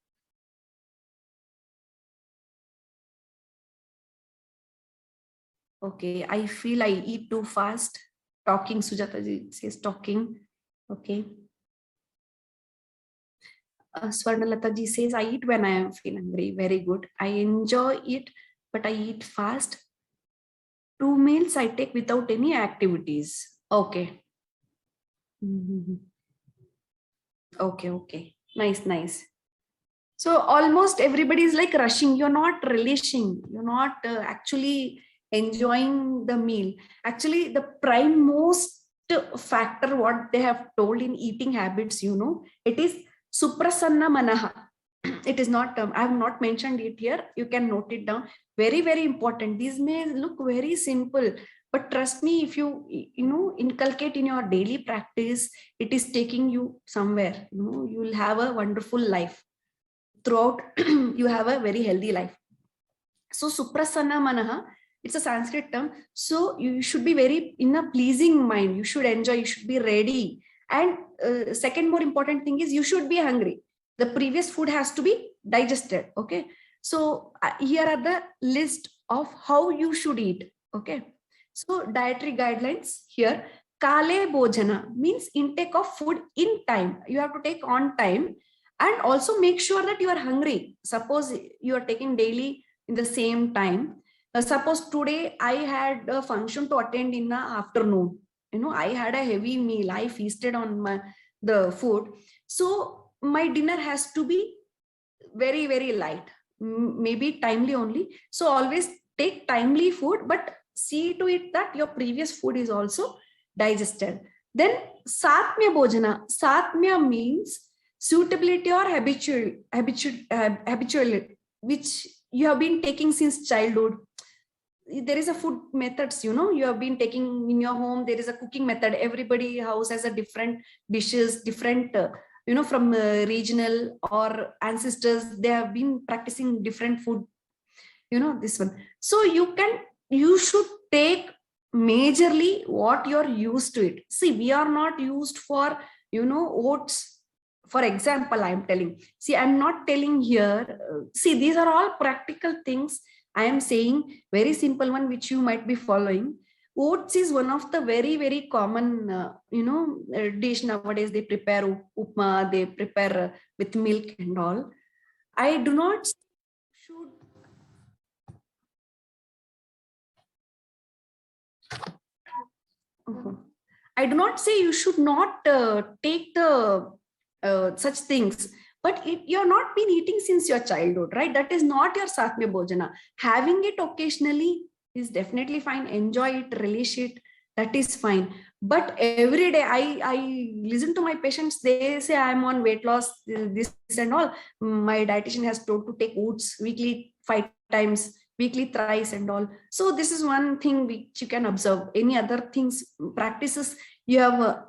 Okay, I feel I eat too fast. Talking, Sujata ji says talking. Okay. Swarnalata ji says, I eat when I am feeling hungry. Very good. I enjoy it, but I eat fast. 2 meals I take without any activities. Okay. Mhm. Okay, okay. Nice, nice. So almost everybody is like rushing. You're not relishing. You're not actually enjoying the meal. Actually, the prime most factor what they have told in eating habits, it is suprasanna manaha. It is not, I have not mentioned it here. You can note it down. Very, very important. These may look very simple, but trust me, if you inculcate in your daily practice, it is taking you somewhere. You will have a wonderful life throughout. You have a very healthy life. So suprasanna manaha, it's a Sanskrit term. So you should be very in a pleasing mind. You should enjoy, you should be ready. And second more important thing is you should be hungry. The previous food has to be digested. Okay. So here are the list of how you should eat. Okay. So dietary guidelines here. Kale bhojana means intake of food in time. You have to take on time, and also make sure that you are hungry. Suppose you are taking daily in the same time. Suppose today I had a function to attend in the afternoon. I had a heavy meal. I feasted on the food. So my dinner has to be very, very light, maybe timely only. So always take timely food, but see to it that your previous food is also digested. Then satmya bhojana. Satmya means suitability or habitual, which you have been taking since childhood. There is a food methods, you have been taking in your home. There is a cooking method. Everybody house has a different dishes, different from regional or ancestors, they have been practicing different food, this one. So you should take majorly what you're used to it. See, we are not used for oats. For example, I'm telling, see, I'm not telling here, see, these are all practical things I am saying. Very simple one which you might be following. Oats is one of the very, very common dish nowadays. They prepare upma, they prepare with milk and all. I do not should I do not say you should not take the such things, but you're not been eating since your childhood, right? That is not your satmya bhojana. Having it occasionally is definitely fine. Enjoy it, relish it. That is fine. But every day, I listen to my patients. They say I'm on weight loss, this and all. My dietitian has told to take oats weekly 5 times, weekly thrice and all. So this is one thing which you can observe. Any other things, practices you have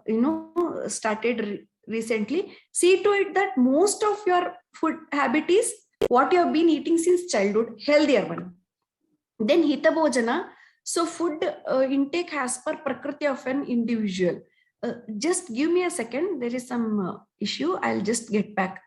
started recently, see to it that most of your food habit is what you have been eating since childhood, healthier one. Then hita bhojana, so food intake as per prakriti of an individual. Just give me a second, there is some issue, I'll just get back.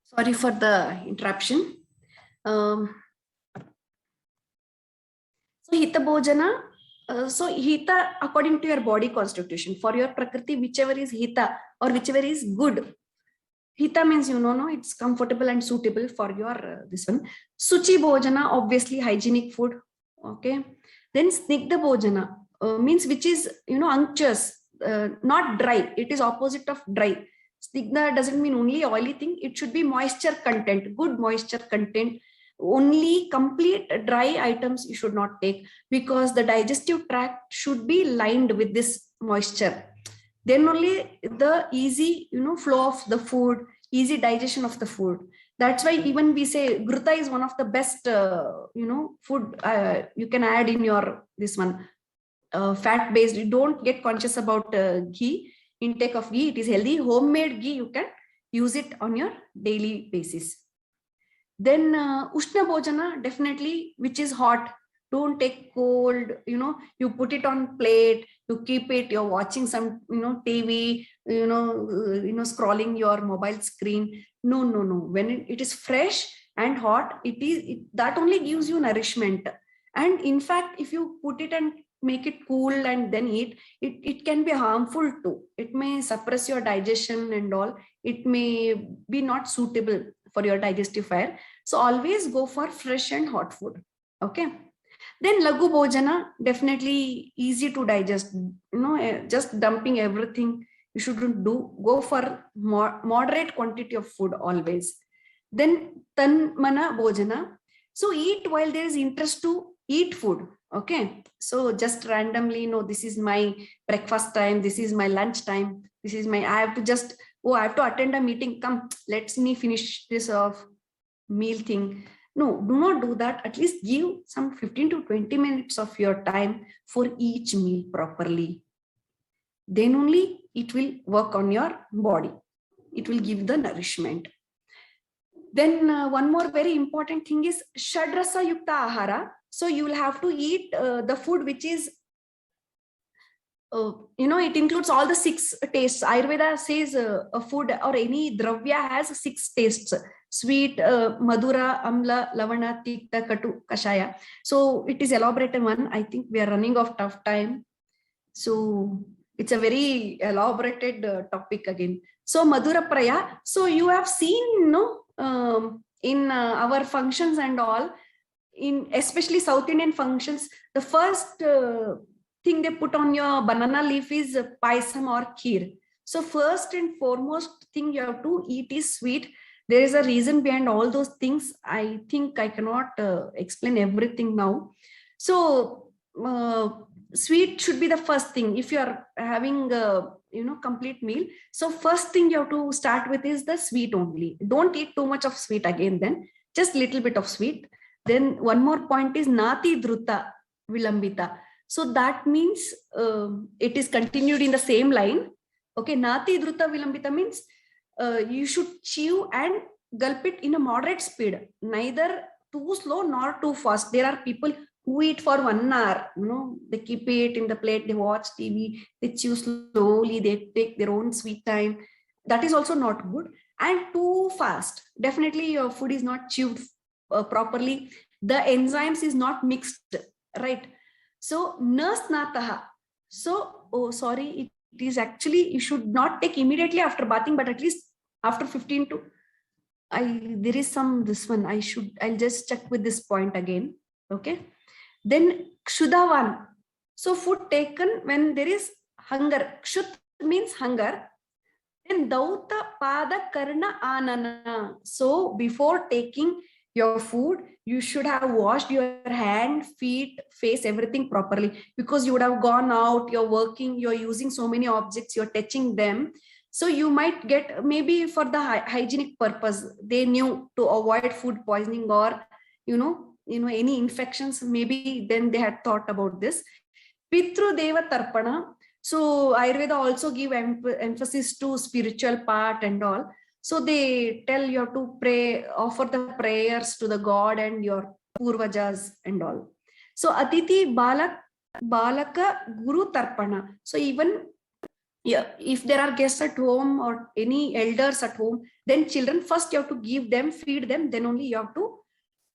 Sorry for the interruption. So Hita Bhojana, so Hita according to your body constitution, for your Prakriti, whichever is Hita or whichever is good. Hita means, no, it's comfortable and suitable for your this one. Suchi Bhojana, obviously hygienic food. Okay. Then Snigdha Bhojana means which is, unctuous, not dry. It is opposite of dry. Snigdha doesn't mean only oily thing. It should be moisture content, good moisture content. Only complete dry items you should not take, because the digestive tract should be lined with this moisture. Then only the easy, flow of the food, easy digestion of the food. That's why even we say gruta is one of the best, food you can add in your this one. Fat based, you don't get conscious about ghee, intake of ghee. It is healthy. Homemade ghee, you can use it on your daily basis. Then Ushna Bhojana, definitely, which is hot. Don't take cold, you put it on plate, you keep it, you're watching some, TV, scrolling your mobile screen. No. When it is fresh and hot, that only gives you nourishment. And in fact, if you put it and make it cool and then eat, it can be harmful too. It may suppress your digestion and all. It may be not suitable for your digestive fire. So always go for fresh and hot food. Okay. Then Lagu Bhojana, definitely easy to digest. Just dumping everything you shouldn't do. Go for moderate quantity of food always. Then Tanmana Bhojana. So eat while there is interest to eat food. Okay. So just randomly, this is my breakfast time. This is my lunch time. This is I have to attend a meeting. Come, let me finish this off meal thing. No, do not do that. At least give some 15 to 20 minutes of your time for each meal properly. Then only it will work on your body. It will give the nourishment. Then one more very important thing is Shadrasa Yukta Ahara. So you will have to eat the food which is, it includes all the 6 tastes. Ayurveda says a food or any dravya has 6 tastes. Sweet, madura, amla, lavana, tikta, katu, kashaya. So it is elaborated one. I think we are running out of time. So it's a very elaborated topic again. So Madura Praya. So you have seen, in our functions and all, in especially South Indian functions, the first thing they put on your banana leaf is paisam or kheer. So first and foremost thing you have to eat is sweet. There is a reason behind all those things. I think I cannot explain everything now. So sweet should be the first thing if you are having complete meal. So first thing you have to start with is the sweet only. Don't eat too much of sweet again, then just little bit of sweet. Then one more point is Nati Druta Vilambita. So that means it is continued in the same line. Okay, Nati Druta Vilambita means you should chew and gulp it in a moderate speed, neither too slow nor too fast. There are people who eat for 1 hour, they keep it in the plate, they watch TV, they chew slowly, they take their own sweet time. That is also not good. And too fast, definitely your food is not chewed properly. The enzymes is not mixed, right? So nasnataha. So it is actually, you should not take immediately after bathing, but at least after 15 to there is some this one I'll just check with this point again. Okay. Then kshudavan. So food taken when there is hunger. Kshut means hunger. Then dauta pada karna anana. So before taking your food, you should have washed your hand, feet, face, everything properly, because you would have gone out, you're working, you're using so many objects, you're touching them. So you might get, maybe for the hygienic purpose, they knew to avoid food poisoning or, any infections, maybe then they had thought about this. Pitru Deva Tarpana. So Ayurveda also give emphasis to spiritual part and all. So they tell you have to pray, offer the prayers to the God and your Purvajas and all. So Atiti Balaka Guru Tarpana. So even Yeah, if there are guests at home or any elders at home, then children first you have to give them, feed them, then only you have to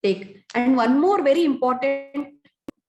take. And one more very important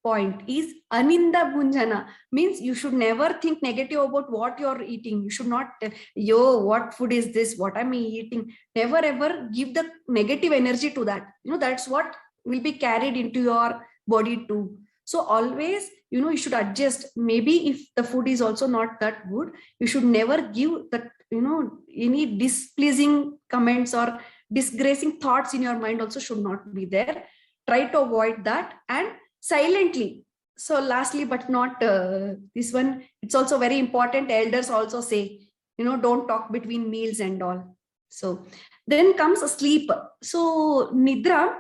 point is aninda bhunjana, means you should never think negative about what you're eating. You should not, yo, what food is this? What am I eating? Never ever give the negative energy to that. That's what will be carried into your body too. So always, you should adjust. Maybe if the food is also not that good, you should never give that, any displeasing comments or disgracing thoughts in your mind also should not be there. Try to avoid that and silently. So lastly, but not this one, it's also very important. Elders also say, don't talk between meals and all. So then comes sleep. So nidra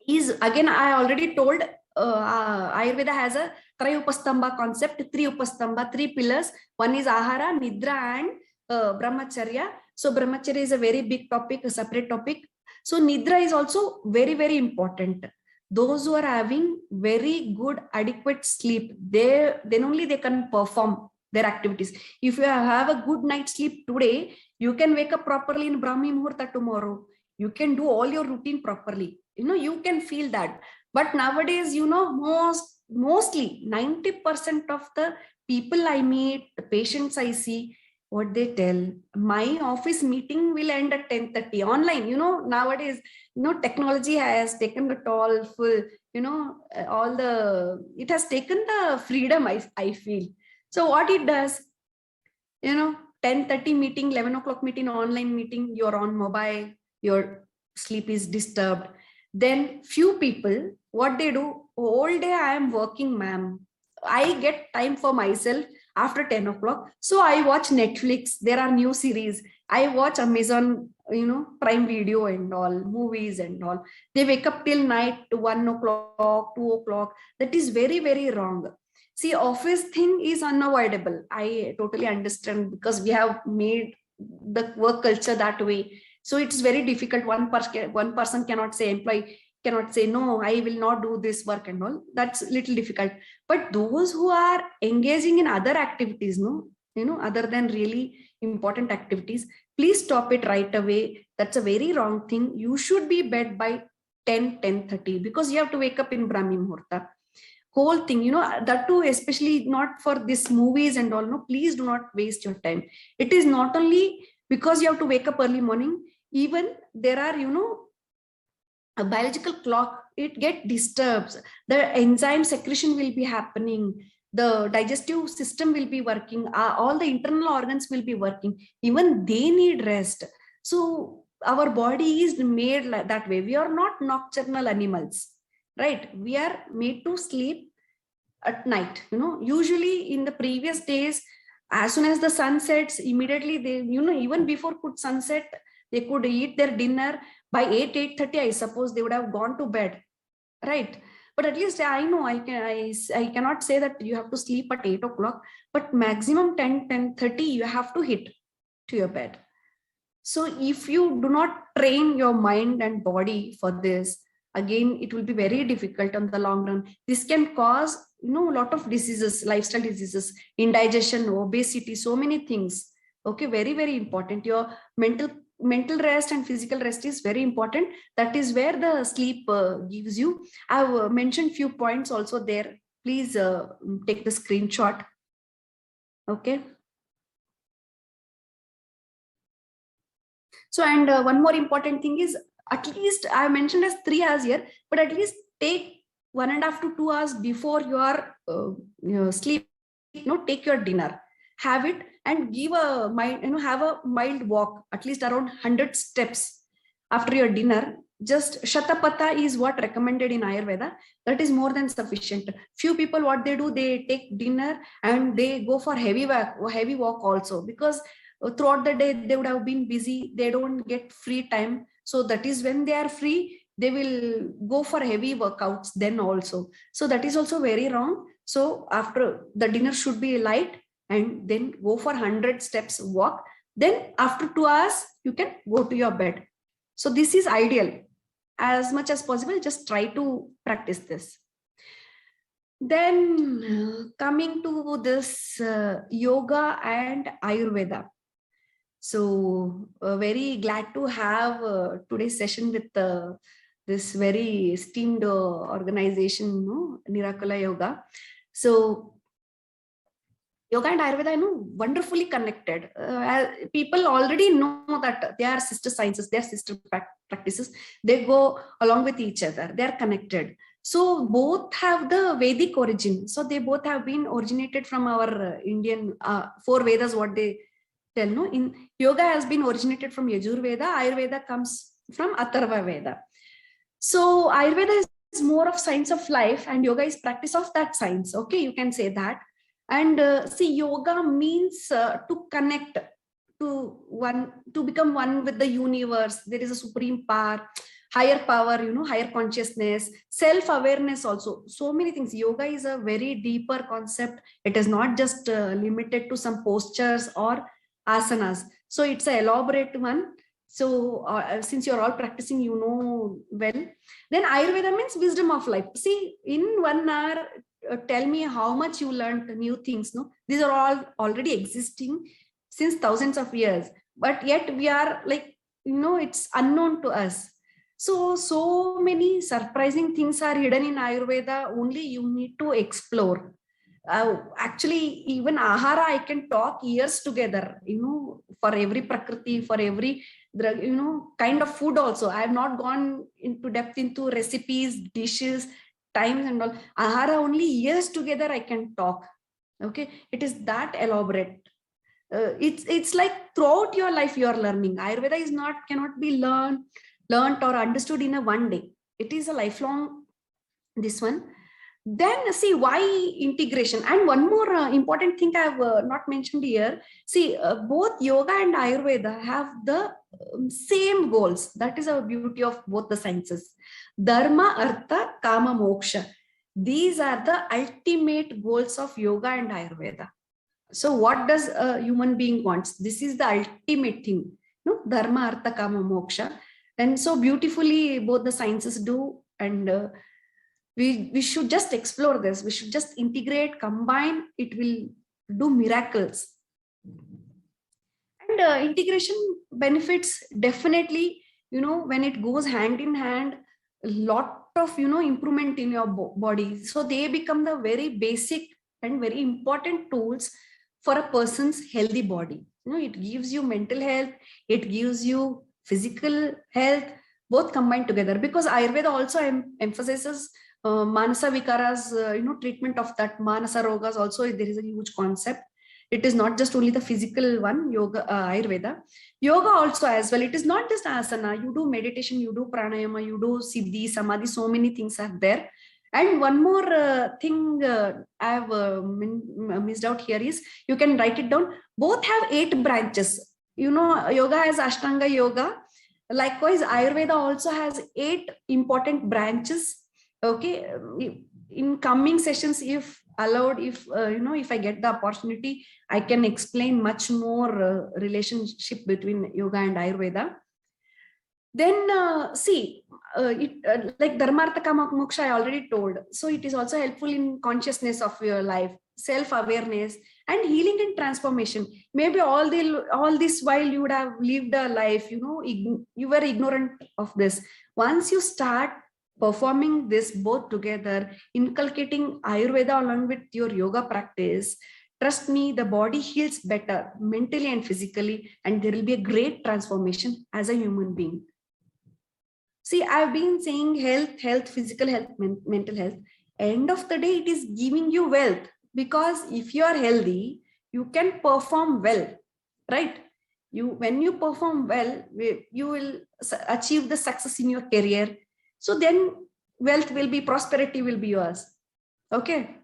is, again, I already told, Ayurveda has a Trayupastamba concept, three upastamba, three pillars. One is Ahara, Nidra, and Brahmacharya. So Brahmacharya is a very big topic, a separate topic. So Nidra is also very, very important. Those who are having very good, adequate sleep, then only they can perform their activities. If you have a good night's sleep today, you can wake up properly in Brahmi Muhurta tomorrow. You can do all your routine properly. You can feel that. But nowadays, mostly 90% of the people I meet, the patients I see, what they tell, my office meeting will end at 10:30 online. Nowadays, technology has taken it all full, it has taken the freedom, I feel. So what it does, 10:30 meeting, 11 o'clock meeting, online meeting, you're on mobile, your sleep is disturbed. Then few people, what they do, all day I am working, ma'am. I get time for myself after 10 o'clock. So I watch Netflix. There are new series. I watch Amazon, Prime Video and all, movies and all. They wake up till night, 1 o'clock, 2 o'clock. That is very, very wrong. See, office thing is unavoidable. I totally understand, because we have made the work culture that way. So it's very difficult. One person cannot say, employee cannot say, no, I will not do this work and all. That's a little difficult. But those who are engaging in other activities, other than really important activities, please stop it right away. That's a very wrong thing. You should be bed by 10:30, because you have to wake up in Brahmi Muhurta. Whole thing, that too, especially not for this movies and all. No, please do not waste your time. It is not only because you have to wake up early morning. Even there are, a biological clock, it get disturbs. The enzyme secretion will be happening. The digestive system will be working. All the internal organs will be working. Even they need rest. So our body is made like that way. We are not nocturnal animals, right? We are made to sleep at night. Usually in the previous days, as soon as the sun sets, immediately they, even before put sunset, they could eat their dinner. By 8:30, I suppose they would have gone to bed, right? But at least I know I cannot say that you have to sleep at 8 o'clock, but maximum 10:30 you have to hit to your bed. So if you do not train your mind and body for this, again, it will be very difficult on the long run. This can cause, a lot of diseases, lifestyle diseases, indigestion, obesity, so many things. Okay, very, very important. Your mental rest and physical rest is very important. That is where the sleep gives you. I've mentioned few points also there. Please take the screenshot. Okay. So, and one more important thing is, at least I mentioned as 3 hours here, but at least take 1.5 to 2 hours before your sleep. Take your dinner, have it, and give a mild, have a mild walk, at least around 100 steps after your dinner. Just Shatapatha is what recommended in Ayurveda. That is more than sufficient. Few people, what they do, they take dinner and they go for heavy walk also, because throughout the day they would have been busy. They don't get free time. So that is when they are free, they will go for heavy workouts then also. So that is also very wrong. So after the dinner should be light, and then go for 100 steps walk. Then after 2 hours, you can go to your bed. So this is ideal. As much as possible, just try to practice this. Then coming to this yoga and Ayurveda. So very glad to have today's session with this very esteemed organization, no? Nirakula Yoga. So yoga and Ayurveda, wonderfully connected. People already know that they are sister sciences, they are sister practices. They go along with each other. They are connected. So both have the Vedic origin. So they both have been originated from our Indian four Vedas, what they tell. No, in yoga has been originated from Yajurveda. Ayurveda comes from Atharva Veda. So Ayurveda is more of science of life, and yoga is practice of that science. Okay, you can say that. And see, yoga means to connect to one, to become one with the universe. There is a supreme power, higher power, higher consciousness, self-awareness also. So many things. Yoga is a very deeper concept. It is not just limited to some postures or asanas. So it's an elaborate one. So since you're all practicing, well. Then Ayurveda means wisdom of life. See, in 1 hour, tell me how much you learned new things. No, these are all already existing since thousands of years, but yet we are like, it's unknown to us. So many surprising things are hidden in Ayurveda. Only you need to explore. Actually, even Ahara, I can talk years together, for every prakriti, for every, kind of food also. I have not gone into depth into recipes, dishes, times and all. Ahara, only years together I can talk. Okay, it is that elaborate. It's like throughout your life you are learning. Ayurveda is cannot be learned or understood in a one day. It is a lifelong, this one. Then see, why integration? And one more important thing I have not mentioned here. See, both yoga and Ayurveda have the same goals. That is a beauty of both the sciences. Dharma, Artha, Kama, Moksha. These are the ultimate goals of yoga and Ayurveda. So what does a human being wants? This is the ultimate thing. No? Dharma, Artha, Kama, Moksha. And so beautifully both the sciences do. And we should just explore this. We should just integrate, combine. It will do miracles. And integration benefits definitely, when it goes hand in hand, a lot of, improvement in your body. So they become the very basic and very important tools for a person's healthy body. It gives you mental health, it gives you physical health, both combined together. Because Ayurveda also emphasizes manasa vikaras, treatment of that manasa rogas. Also, there is a huge concept. It is not just only the physical one, yoga, Ayurveda. Yoga also as well. It is not just asana. You do meditation, you do pranayama, you do siddhi, samadhi. So many things are there. And one more thing I have missed out here is, you can write it down. Both have 8 branches. Yoga has Ashtanga Yoga. Likewise, Ayurveda also has 8 important branches. Okay, in coming sessions, if allowed, if if I get the opportunity, I can explain much more relationship between yoga and Ayurveda. Then see, like Dharmartha Kama Moksha, I already told. So it is also helpful in consciousness of your life, self-awareness, and healing and transformation. Maybe all this while you would have lived a life, you were ignorant of this. Once you start performing this both together, inculcating Ayurveda along with your yoga practice, trust me, the body heals better mentally and physically, and there will be a great transformation as a human being. See, I've been saying health, physical health, mental health. End of the day, it is giving you wealth, because if you are healthy, you can perform well, right? When you perform well, you will achieve the success in your career. So then wealth will be, prosperity will be yours. Okay.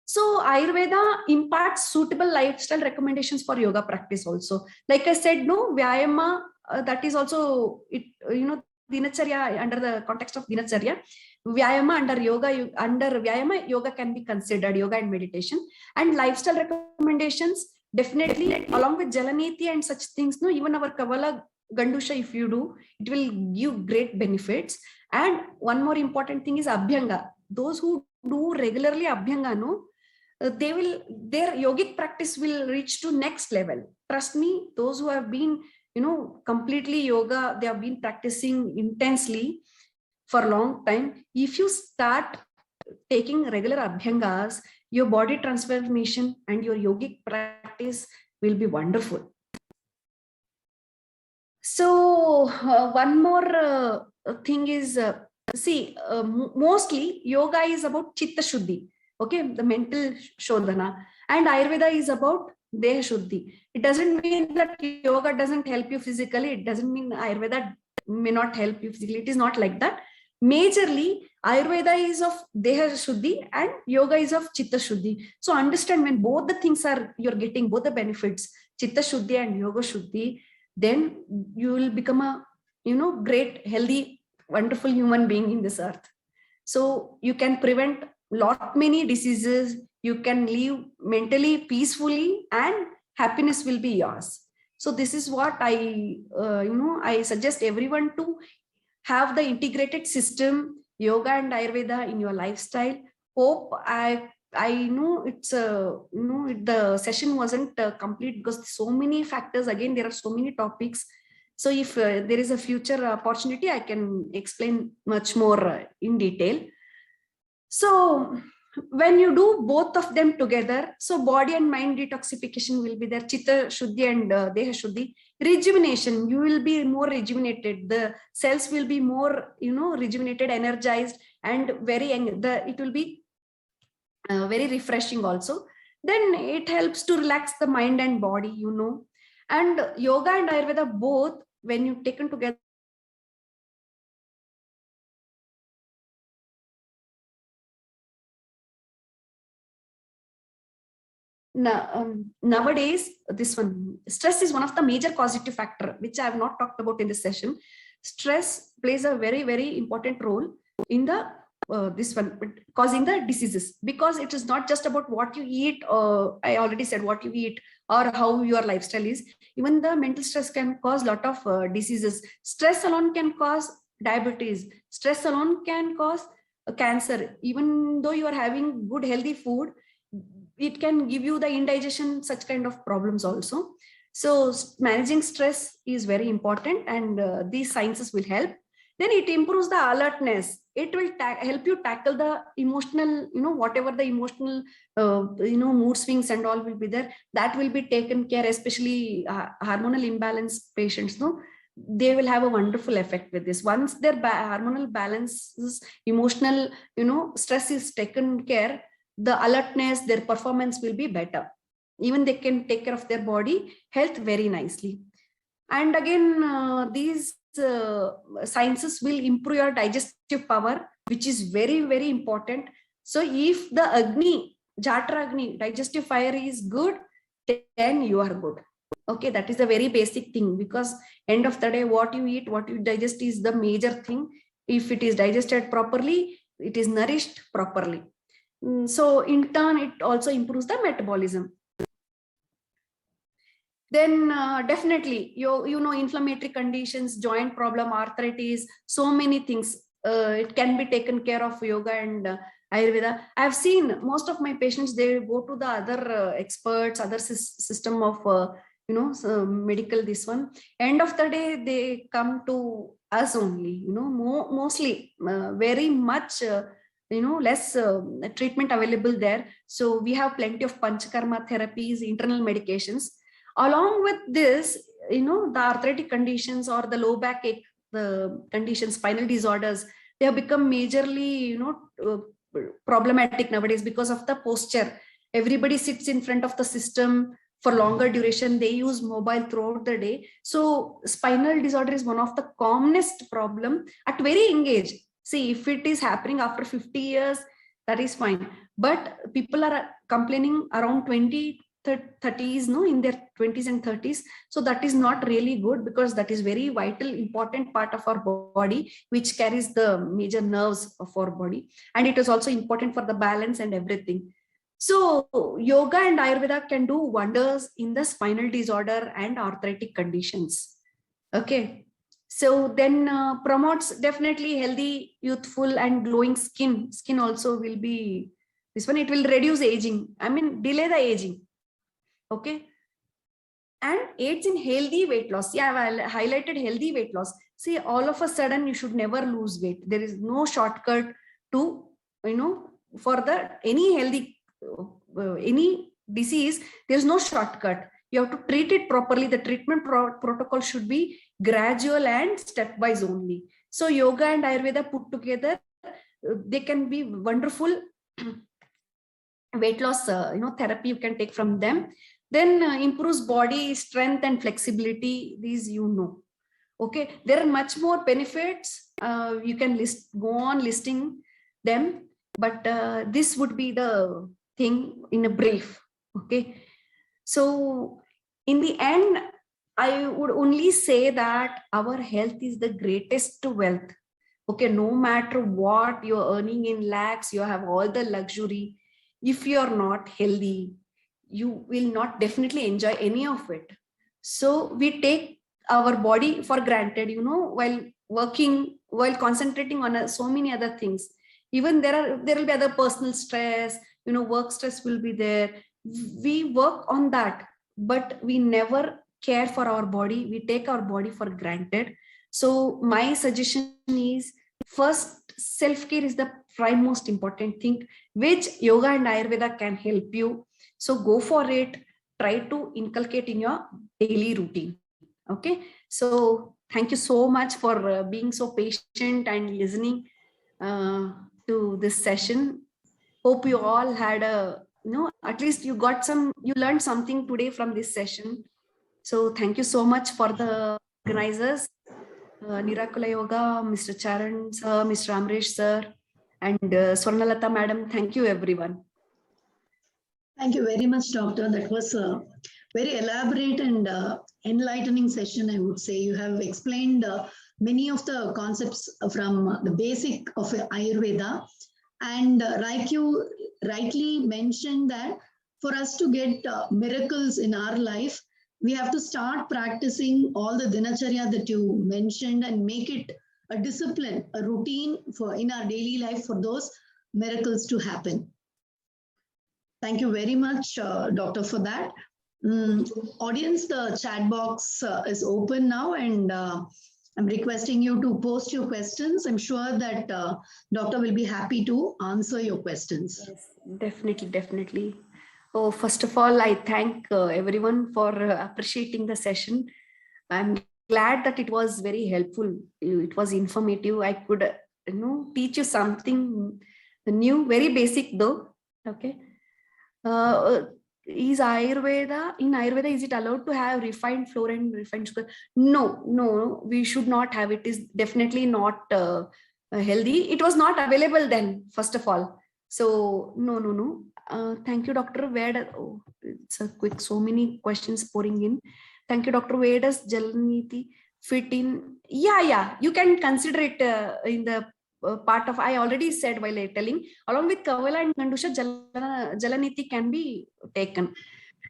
So Ayurveda imparts suitable lifestyle recommendations for yoga practice also. Like I said, no, Vyayama, that is also, Dinacharya, under the context of Dinacharya, Vyayama under Vyayama, yoga can be considered, yoga and meditation. And lifestyle recommendations, definitely, along with Jalaniti and such things, no, even our Kavala Gandusha, if you do, it will give great benefits. And one more important thing is Abhyanga. Those who do regularly Abhyanga, no, their yogic practice will reach to next level. Trust me, those who have been, completely yoga, they have been practicing intensely for a long time. If you start taking regular Abhyangas, your body transformation and your yogic practice will be wonderful. So one more thing is, mostly yoga is about chitta shuddhi, okay, the mental shodhana, and Ayurveda is about deha shuddhi. It doesn't mean that yoga doesn't help you physically. It doesn't mean Ayurveda may not help you physically. It is not like that. Majorly, Ayurveda is of deha shuddhi and yoga is of chitta shuddhi. So understand, when both the things are, you're getting both the benefits, chitta shuddhi and yoga shuddhi, then you will become a, great, healthy, wonderful human being in this earth. So you can prevent many diseases. You can live mentally peacefully, and happiness will be yours. So this is what I suggest everyone to have the integrated system, yoga and Ayurveda, in your lifestyle. Hope I know it's the session wasn't complete because so many factors. Again, there are so many topics. So if there is a future opportunity, I can explain much more in detail. So when you do both of them together, so body and mind detoxification will be there, chitta shuddhi and deha shuddhi. Rejuvenation, you will be more rejuvenated. The cells will be more, rejuvenated, energized, and it will be very refreshing also. Then it helps to relax the mind and body, and yoga and Ayurveda both, when you taken together, nowadays, this one, stress is one of the major causative factor, which I have not talked about in this session. Stress plays a very, very important role in the this one, causing the diseases, because it is not just about what you eat. I already said what you eat or how your lifestyle is. Even the mental stress can cause a lot of diseases. Stress alone can cause diabetes. Stress alone can cause cancer. Even though you are having good healthy food, it can give you the indigestion, such kind of problems also. So managing stress is very important, and these sciences will help. Then it improves the alertness. It will help you tackle the emotional, whatever the emotional, mood swings and all will be there. That will be taken care, especially hormonal imbalance patients, no? They will have a wonderful effect with this. Once their hormonal balances, emotional, stress is taken care, the alertness, their performance will be better. Even they can take care of their body health very nicely. And again, these sciences will improve your digestive power, which is very, very important. So if the Jatra Agni, digestive fire is good, then you are good. Okay, that is the very basic thing, because end of the day, what you eat, what you digest is the major thing. If it is digested properly, it is nourished properly. So in turn, it also improves the metabolism. Then definitely, inflammatory conditions, joint problem, arthritis, so many things, it can be taken care of yoga and Ayurveda. I've seen most of my patients, they go to the other experts, other system of, medical, this one. End of the day, they come to us only, mostly very much, less treatment available there. So we have plenty of panchakarma therapies, internal medications. Along with this, the arthritic conditions or the low back ache, the conditions, spinal disorders, they have become majorly, problematic nowadays because of the posture. Everybody sits in front of the system for longer duration. They use mobile throughout the day. So spinal disorder is one of the commonest problem at very young age. See, if it is happening after 50 years, that is fine. But people are complaining around 20, 30s, in their 20s and 30s. So that is not really good, because that is very vital, important part of our body, which carries the major nerves of our body. And it is also important for the balance and everything. So yoga and Ayurveda can do wonders in the spinal disorder and arthritic conditions. Okay. So then promotes definitely healthy, youthful and glowing skin. Skin also will be this one. It will reduce aging. I mean, delay the aging. Okay. And aids in healthy weight loss. Yeah, I've highlighted healthy weight loss. See, all of a sudden you should never lose weight. There is no shortcut to, for the any healthy, any disease, there's no shortcut. You have to treat it properly. The treatment protocol should be gradual and stepwise only. So yoga and Ayurveda put together, they can be wonderful weight loss, therapy you can take from them. Then improves body strength and flexibility. These okay. There are much more benefits. You can go on listing them, but this would be the thing in a brief. Okay. So in the end, I would only say that our health is the greatest wealth. Okay. No matter what you're earning in lakhs, you have all the luxury. If you're not healthy, you will not definitely enjoy any of it. So we take our body for granted, while working, while concentrating on so many other things. Even there will be other personal stress, work stress will be there. We work on that, but we never care for our body. We take our body for granted. So my suggestion is, first, self-care is the prime most important thing, which yoga and Ayurveda can help you. So go for it. Try to inculcate in your daily routine. Okay. So thank you so much for being so patient and listening to this session. Hope you all had at least you learned something today from this session. So thank you so much for the organizers, Nirakula Yoga, Mr. Charan sir, Mr. Amresh sir, and Swarnalata madam. Thank you, everyone. Thank you very much, Doctor. That was a very elaborate and enlightening session, I would say. You have explained many of the concepts from the basic of Ayurveda. And like you rightly mentioned, that for us to get miracles in our life, we have to start practicing all the Dinacharya that you mentioned and make it a discipline, a routine for in our daily life for those miracles to happen. Thank you very much, Doctor, for that. Audience, the chat box is open now, and I'm requesting you to post your questions. I'm sure that Doctor will be happy to answer your questions. Yes, definitely. Oh, first of all, I thank everyone for appreciating the session. I'm glad that it was very helpful. It was informative. I could, teach you something new, very basic though. Okay. Is Ayurveda, in Ayurveda, is it allowed to have refined flour and refined sugar? No, we should not have. It is definitely not healthy. It was not available then, first of all. So no. Thank you, Doctor. It's a quick, so many questions pouring in. Thank you, Doctor. Where does Jalaniti fit in? Yeah, you can consider it in the part of, I already said while telling, along with Kavala and Gandusha, Jalaniti can be taken.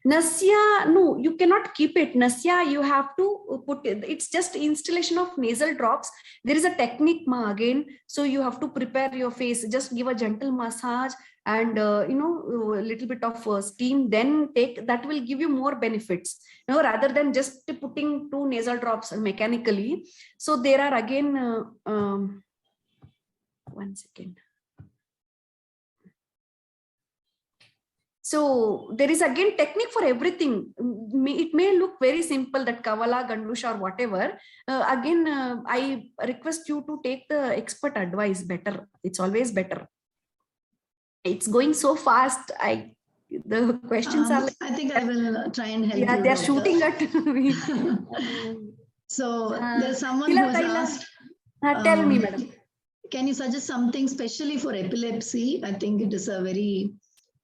Nasya, no, you cannot keep it. Nasya, you have to put it. It's just installation of nasal drops. There is a technique again. So you have to prepare your face. Just give a gentle massage and a little bit of steam. Then take that will give you more benefits. Rather than just putting 2 nasal drops mechanically. So there are again. One second. So there is again technique for everything. It may look very simple, that Kavala, Gandusha or whatever. I request you to take the expert advice better. It's always better. It's going so fast. The questions are. I think I will try and help you. Yeah, they're shooting at me. So there's someone who's asked. Tell me, madam. Can you suggest something specially for epilepsy? I think it is a very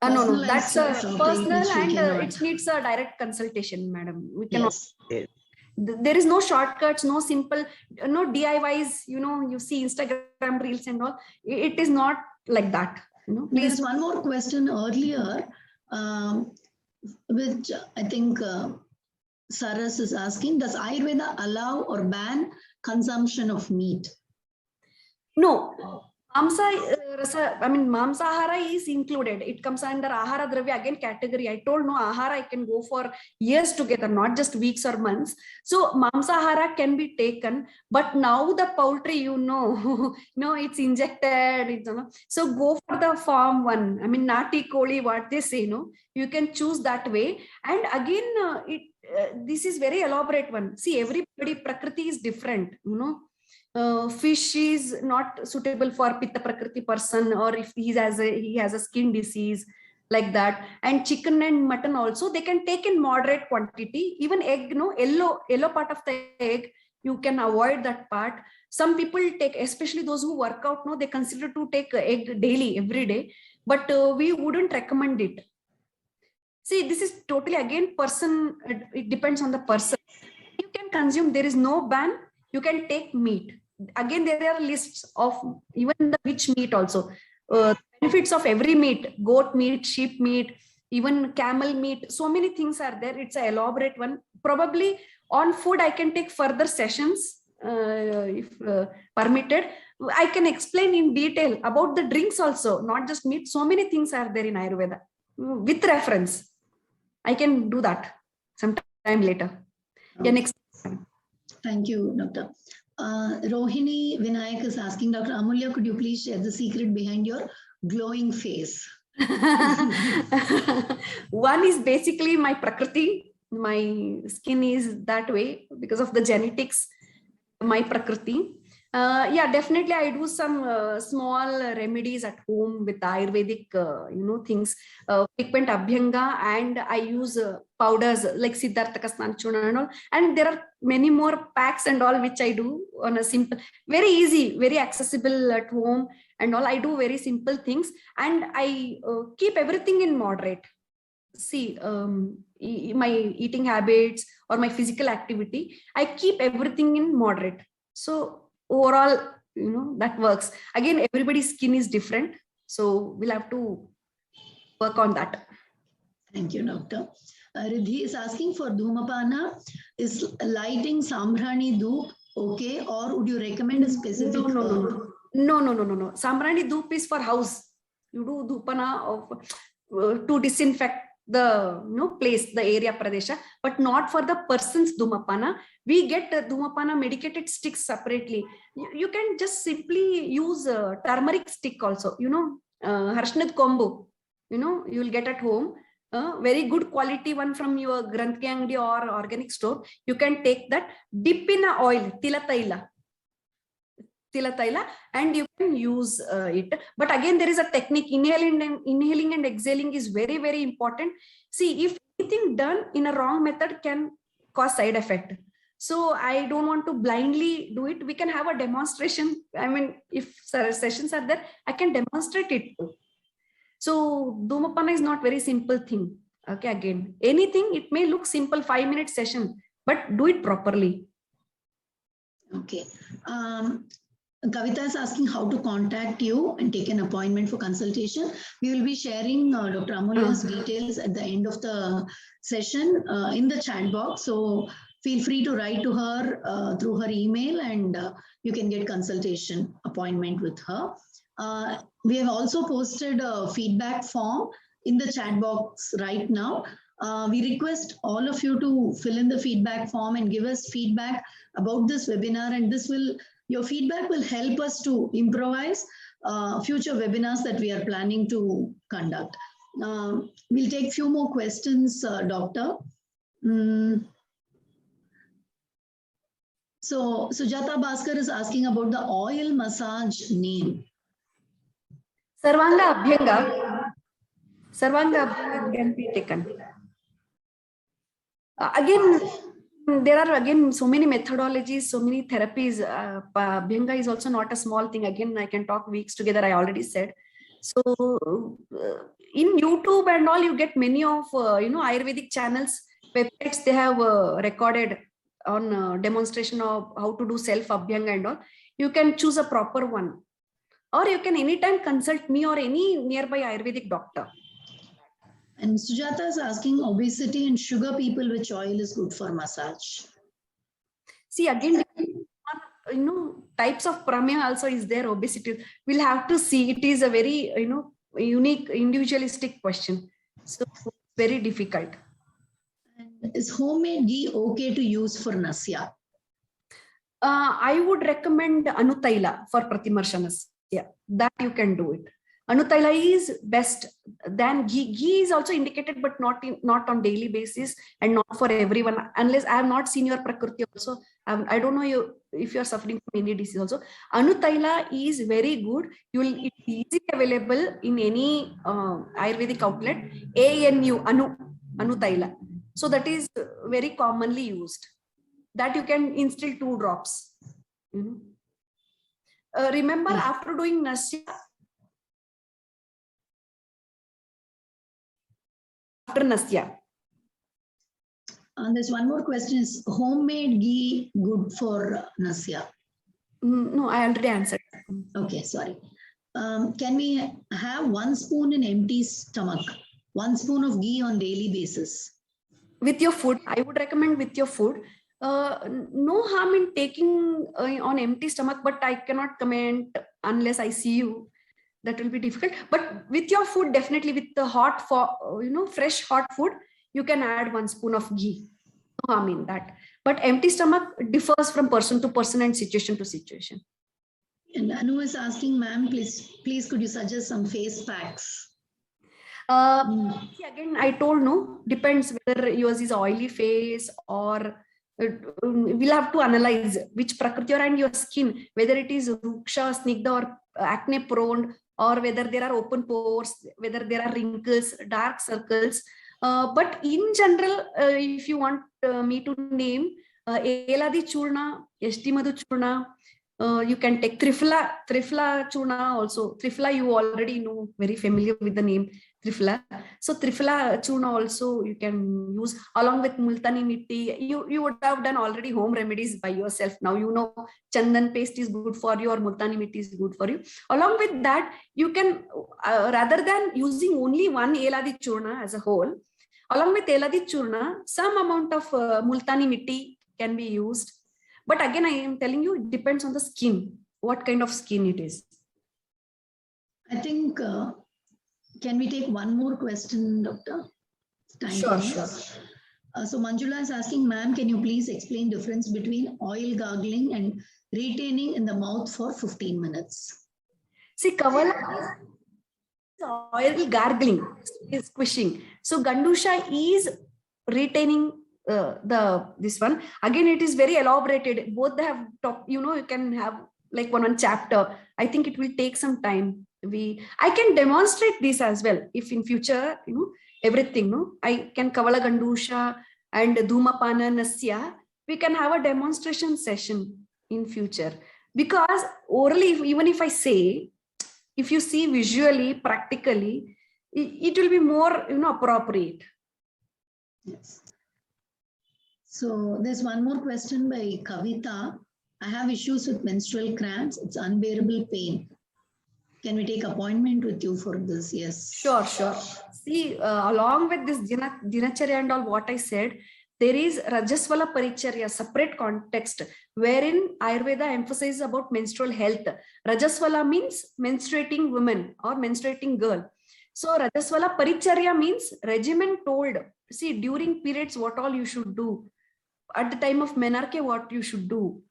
no, that's a personal and it needs a direct consultation, madam. We cannot. Yes. There is no shortcuts, no simple, no DIYs. You see Instagram reels and all. It is not like that. There's one more question earlier, which I think Saras is asking: does Ayurveda allow or ban consumption of meat? No, Mamsahara is included. It comes under Ahara Dravya, again category. I told no, Ahara I can go for years together, not just weeks or months. So Mamsahara can be taken, but now the poultry, no, it's injected. So go for the farm one. Nati Koli, what they say, you can choose that way. And again, this is very elaborate one. See, everybody Prakriti is different, fish is not suitable for Pitta Prakriti person, or if he has a skin disease like that. And chicken and mutton also, they can take in moderate quantity. Even egg, yellow part of the egg, you can avoid that part. Some people take, especially those who work out, they consider to take egg daily, every day, but we wouldn't recommend it. See, this is totally again person, it depends on the person. You can consume, there is no ban. You can take meat. Again, there are lists of even the which meat also. Benefits of every meat, goat meat, sheep meat, even camel meat. So many things are there. It's an elaborate one. Probably on food, I can take further sessions if permitted. I can explain in detail about the drinks also, not just meat. So many things are there in Ayurveda with reference. I can do that sometime later. Yeah, next. Thank you, Doctor. Rohini Vinayak is asking, Dr. Amulya, could you please share the secret behind your glowing face? One is basically my Prakriti. My skin is that way because of the genetics, my Prakriti. Yeah, definitely I do some small remedies at home with Ayurvedic, things, frequent Abhyanga, and I use powders like Siddharthaka Snanchuna and all. And there are many more packs and all which I do on a simple, very easy, very accessible at home and all. I do very simple things, and I keep everything in moderate. See, my eating habits or my physical activity, I keep everything in moderate. So overall, that works. Again, everybody's skin is different, so we'll have to work on that. Thank you, Doctor. Riddhi is asking for Dhumapana. Is lighting Sambrani Dhoop okay, or would you recommend a specific herb? No. Sambrani Dhoop is for house. You do Dhupana of to disinfect the place, the area Pradesha, but not for the person's Dhumapana. We get Dhumapana medicated sticks separately. You can just simply use turmeric stick also, Harshnad kombu, you will get at home. Very good quality one from your Granthi Angdi or organic store. You can take that, dip in a oil, Tila Taila, and you can use it. But again, there is a technique. Inhaling and exhaling is very, very important. See, if anything done in a wrong method can cause side effect. So I don't want to blindly do it. We can have a demonstration. If sessions are there, I can demonstrate it too. So Dhumapana is not very simple thing. Okay, again, anything, it may look simple 5-minute session, but do it properly. Okay. Kavita is asking how to contact you and take an appointment for consultation. We will be sharing Dr. Amulya's details at the end of the session in the chat box. So feel free to write to her through her email, and you can get consultation appointment with her. We have also posted a feedback form in the chat box right now. We request all of you to fill in the feedback form and give us feedback about this webinar, and your feedback will help us to improvise future webinars that we are planning to conduct. We'll take few more questions, Doctor. So Sujata Bhaskar is asking about the oil massage name. Sarvanga Abhyanga can be taken. Again, there are so many methodologies, so many therapies. Abhyanga is also not a small thing. Again, I can talk weeks together, I already said. So in YouTube and all, you get many of, Ayurvedic channels, websites, they have recorded on demonstration of how to do self-Abhyanga and all. You can choose a proper one. Or you can anytime consult me or any nearby Ayurvedic doctor. And Sujata is asking, obesity and sugar people, which oil is good for massage? See, again, types of pramya also is there, obesity. We'll have to see. It is a very, unique, individualistic question. So very difficult. And is homemade ghee okay to use for nasya? I would recommend Anutaila for Pratimarshanas. Yeah, that you can do it. Anutaila is best than ghee. Ghee is also indicated, but not on daily basis and not for everyone. Unless I have not seen your Prakriti also. I don't know if you are suffering from any disease also. Anutaila is very good. It's easily available in any Ayurvedic outlet. Anutaila. So that is very commonly used. That you can instill 2 drops. Remember, after doing nasya, after nasya. There's one more question: is homemade ghee good for nasya? No, I already answered. Okay, sorry. Can we have 1 spoon in empty stomach? 1 spoon of ghee on daily basis? With your food, I would recommend with your food. No harm in taking on empty stomach, but I cannot comment unless I see you. That will be difficult. But with your food, definitely with the fresh hot food, you can add 1 spoon of ghee. No harm in that. But empty stomach differs from person to person and situation to situation. And Anu is asking, ma'am, please could you suggest some face packs? See, again, I told no, depends whether yours is oily face or we'll have to analyze which prakriti and your skin, whether it is ruksha, snigdha or acne prone, or whether there are open pores, whether there are wrinkles, dark circles. But in general, if you want me to name, Eladi Churna, Eshti Madhu Churna, you can take Trifla Churna also. Trifla you already know, very familiar with the name Trifla. So Trifla Churna also you can use along with Multani Mitti. You would have done already home remedies by yourself. Now you know Chandan paste is good for you or Multani Mitti is good for you. Along with that, you can, rather than using only one Eladi Churna as a whole, along with Eladi Churna, some amount of Multani Mitti can be used. But again, I am telling you, it depends on the skin, what kind of skin it is. I think, can we take one more question, Doctor? Sure. So Manjula is asking, ma'am, can you please explain difference between oil gargling and retaining in the mouth for 15 minutes? See, Kavala is oil gargling, is squishing. So Gandusha is retaining this one. Again, it is very elaborated. Both they have top, you can have like one chapter. I think it will take some time. I can demonstrate this as well. If in future, everything, I can Kavala Gandusha and Dhumapana Nasya, we can have a demonstration session in future. Because orally, even if I say, if you see visually, practically, it will be more, appropriate. Yes. So there's one more question by Kavita. I have issues with menstrual cramps. It's unbearable pain. Can we take appointment with you for this? Yes. Sure. See, along with this Dinacharya and all what I said, there is Rajaswala Paricharya, separate context, wherein Ayurveda emphasizes about menstrual health. Rajaswala means menstruating woman or menstruating girl. So Rajaswala Paricharya means regimen told. See, during periods, what all you should do. At the time of menarche, what you should do.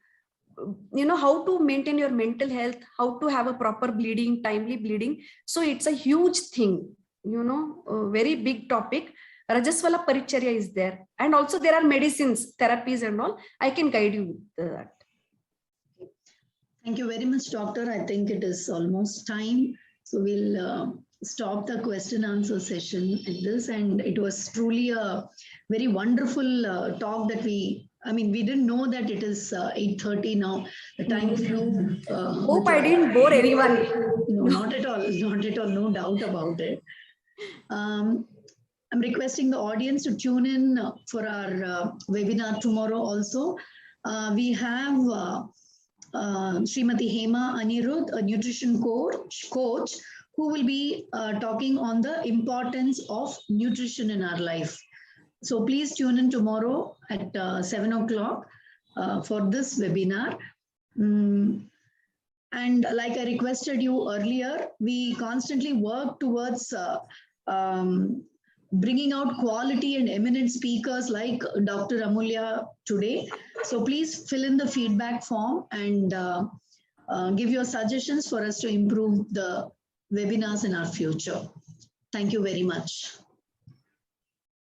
How to maintain your mental health, how to have a proper bleeding, timely bleeding. So it's a huge thing, a very big topic. Rajaswala Paricharya is there. And also there are medicines, therapies and all. I can guide you with that. Thank you very much, Doctor. I think it is almost time. So we'll stop the question answer session at this. And it was truly a very wonderful talk that we didn't know that it is 8:30 now. The time flew. Hope I didn't bore anyone. No, not at all. Not at all. No doubt about it. I'm requesting the audience to tune in for our webinar tomorrow also. We have Srimati Hema Anirudh, a nutrition coach who will be talking on the importance of nutrition in our life. So please tune in tomorrow at 7 o'clock for this webinar. And like I requested you earlier, we constantly work towards bringing out quality and eminent speakers like Dr. Amulya today. So please fill in the feedback form and give your suggestions for us to improve the webinars in our future. Thank you very much.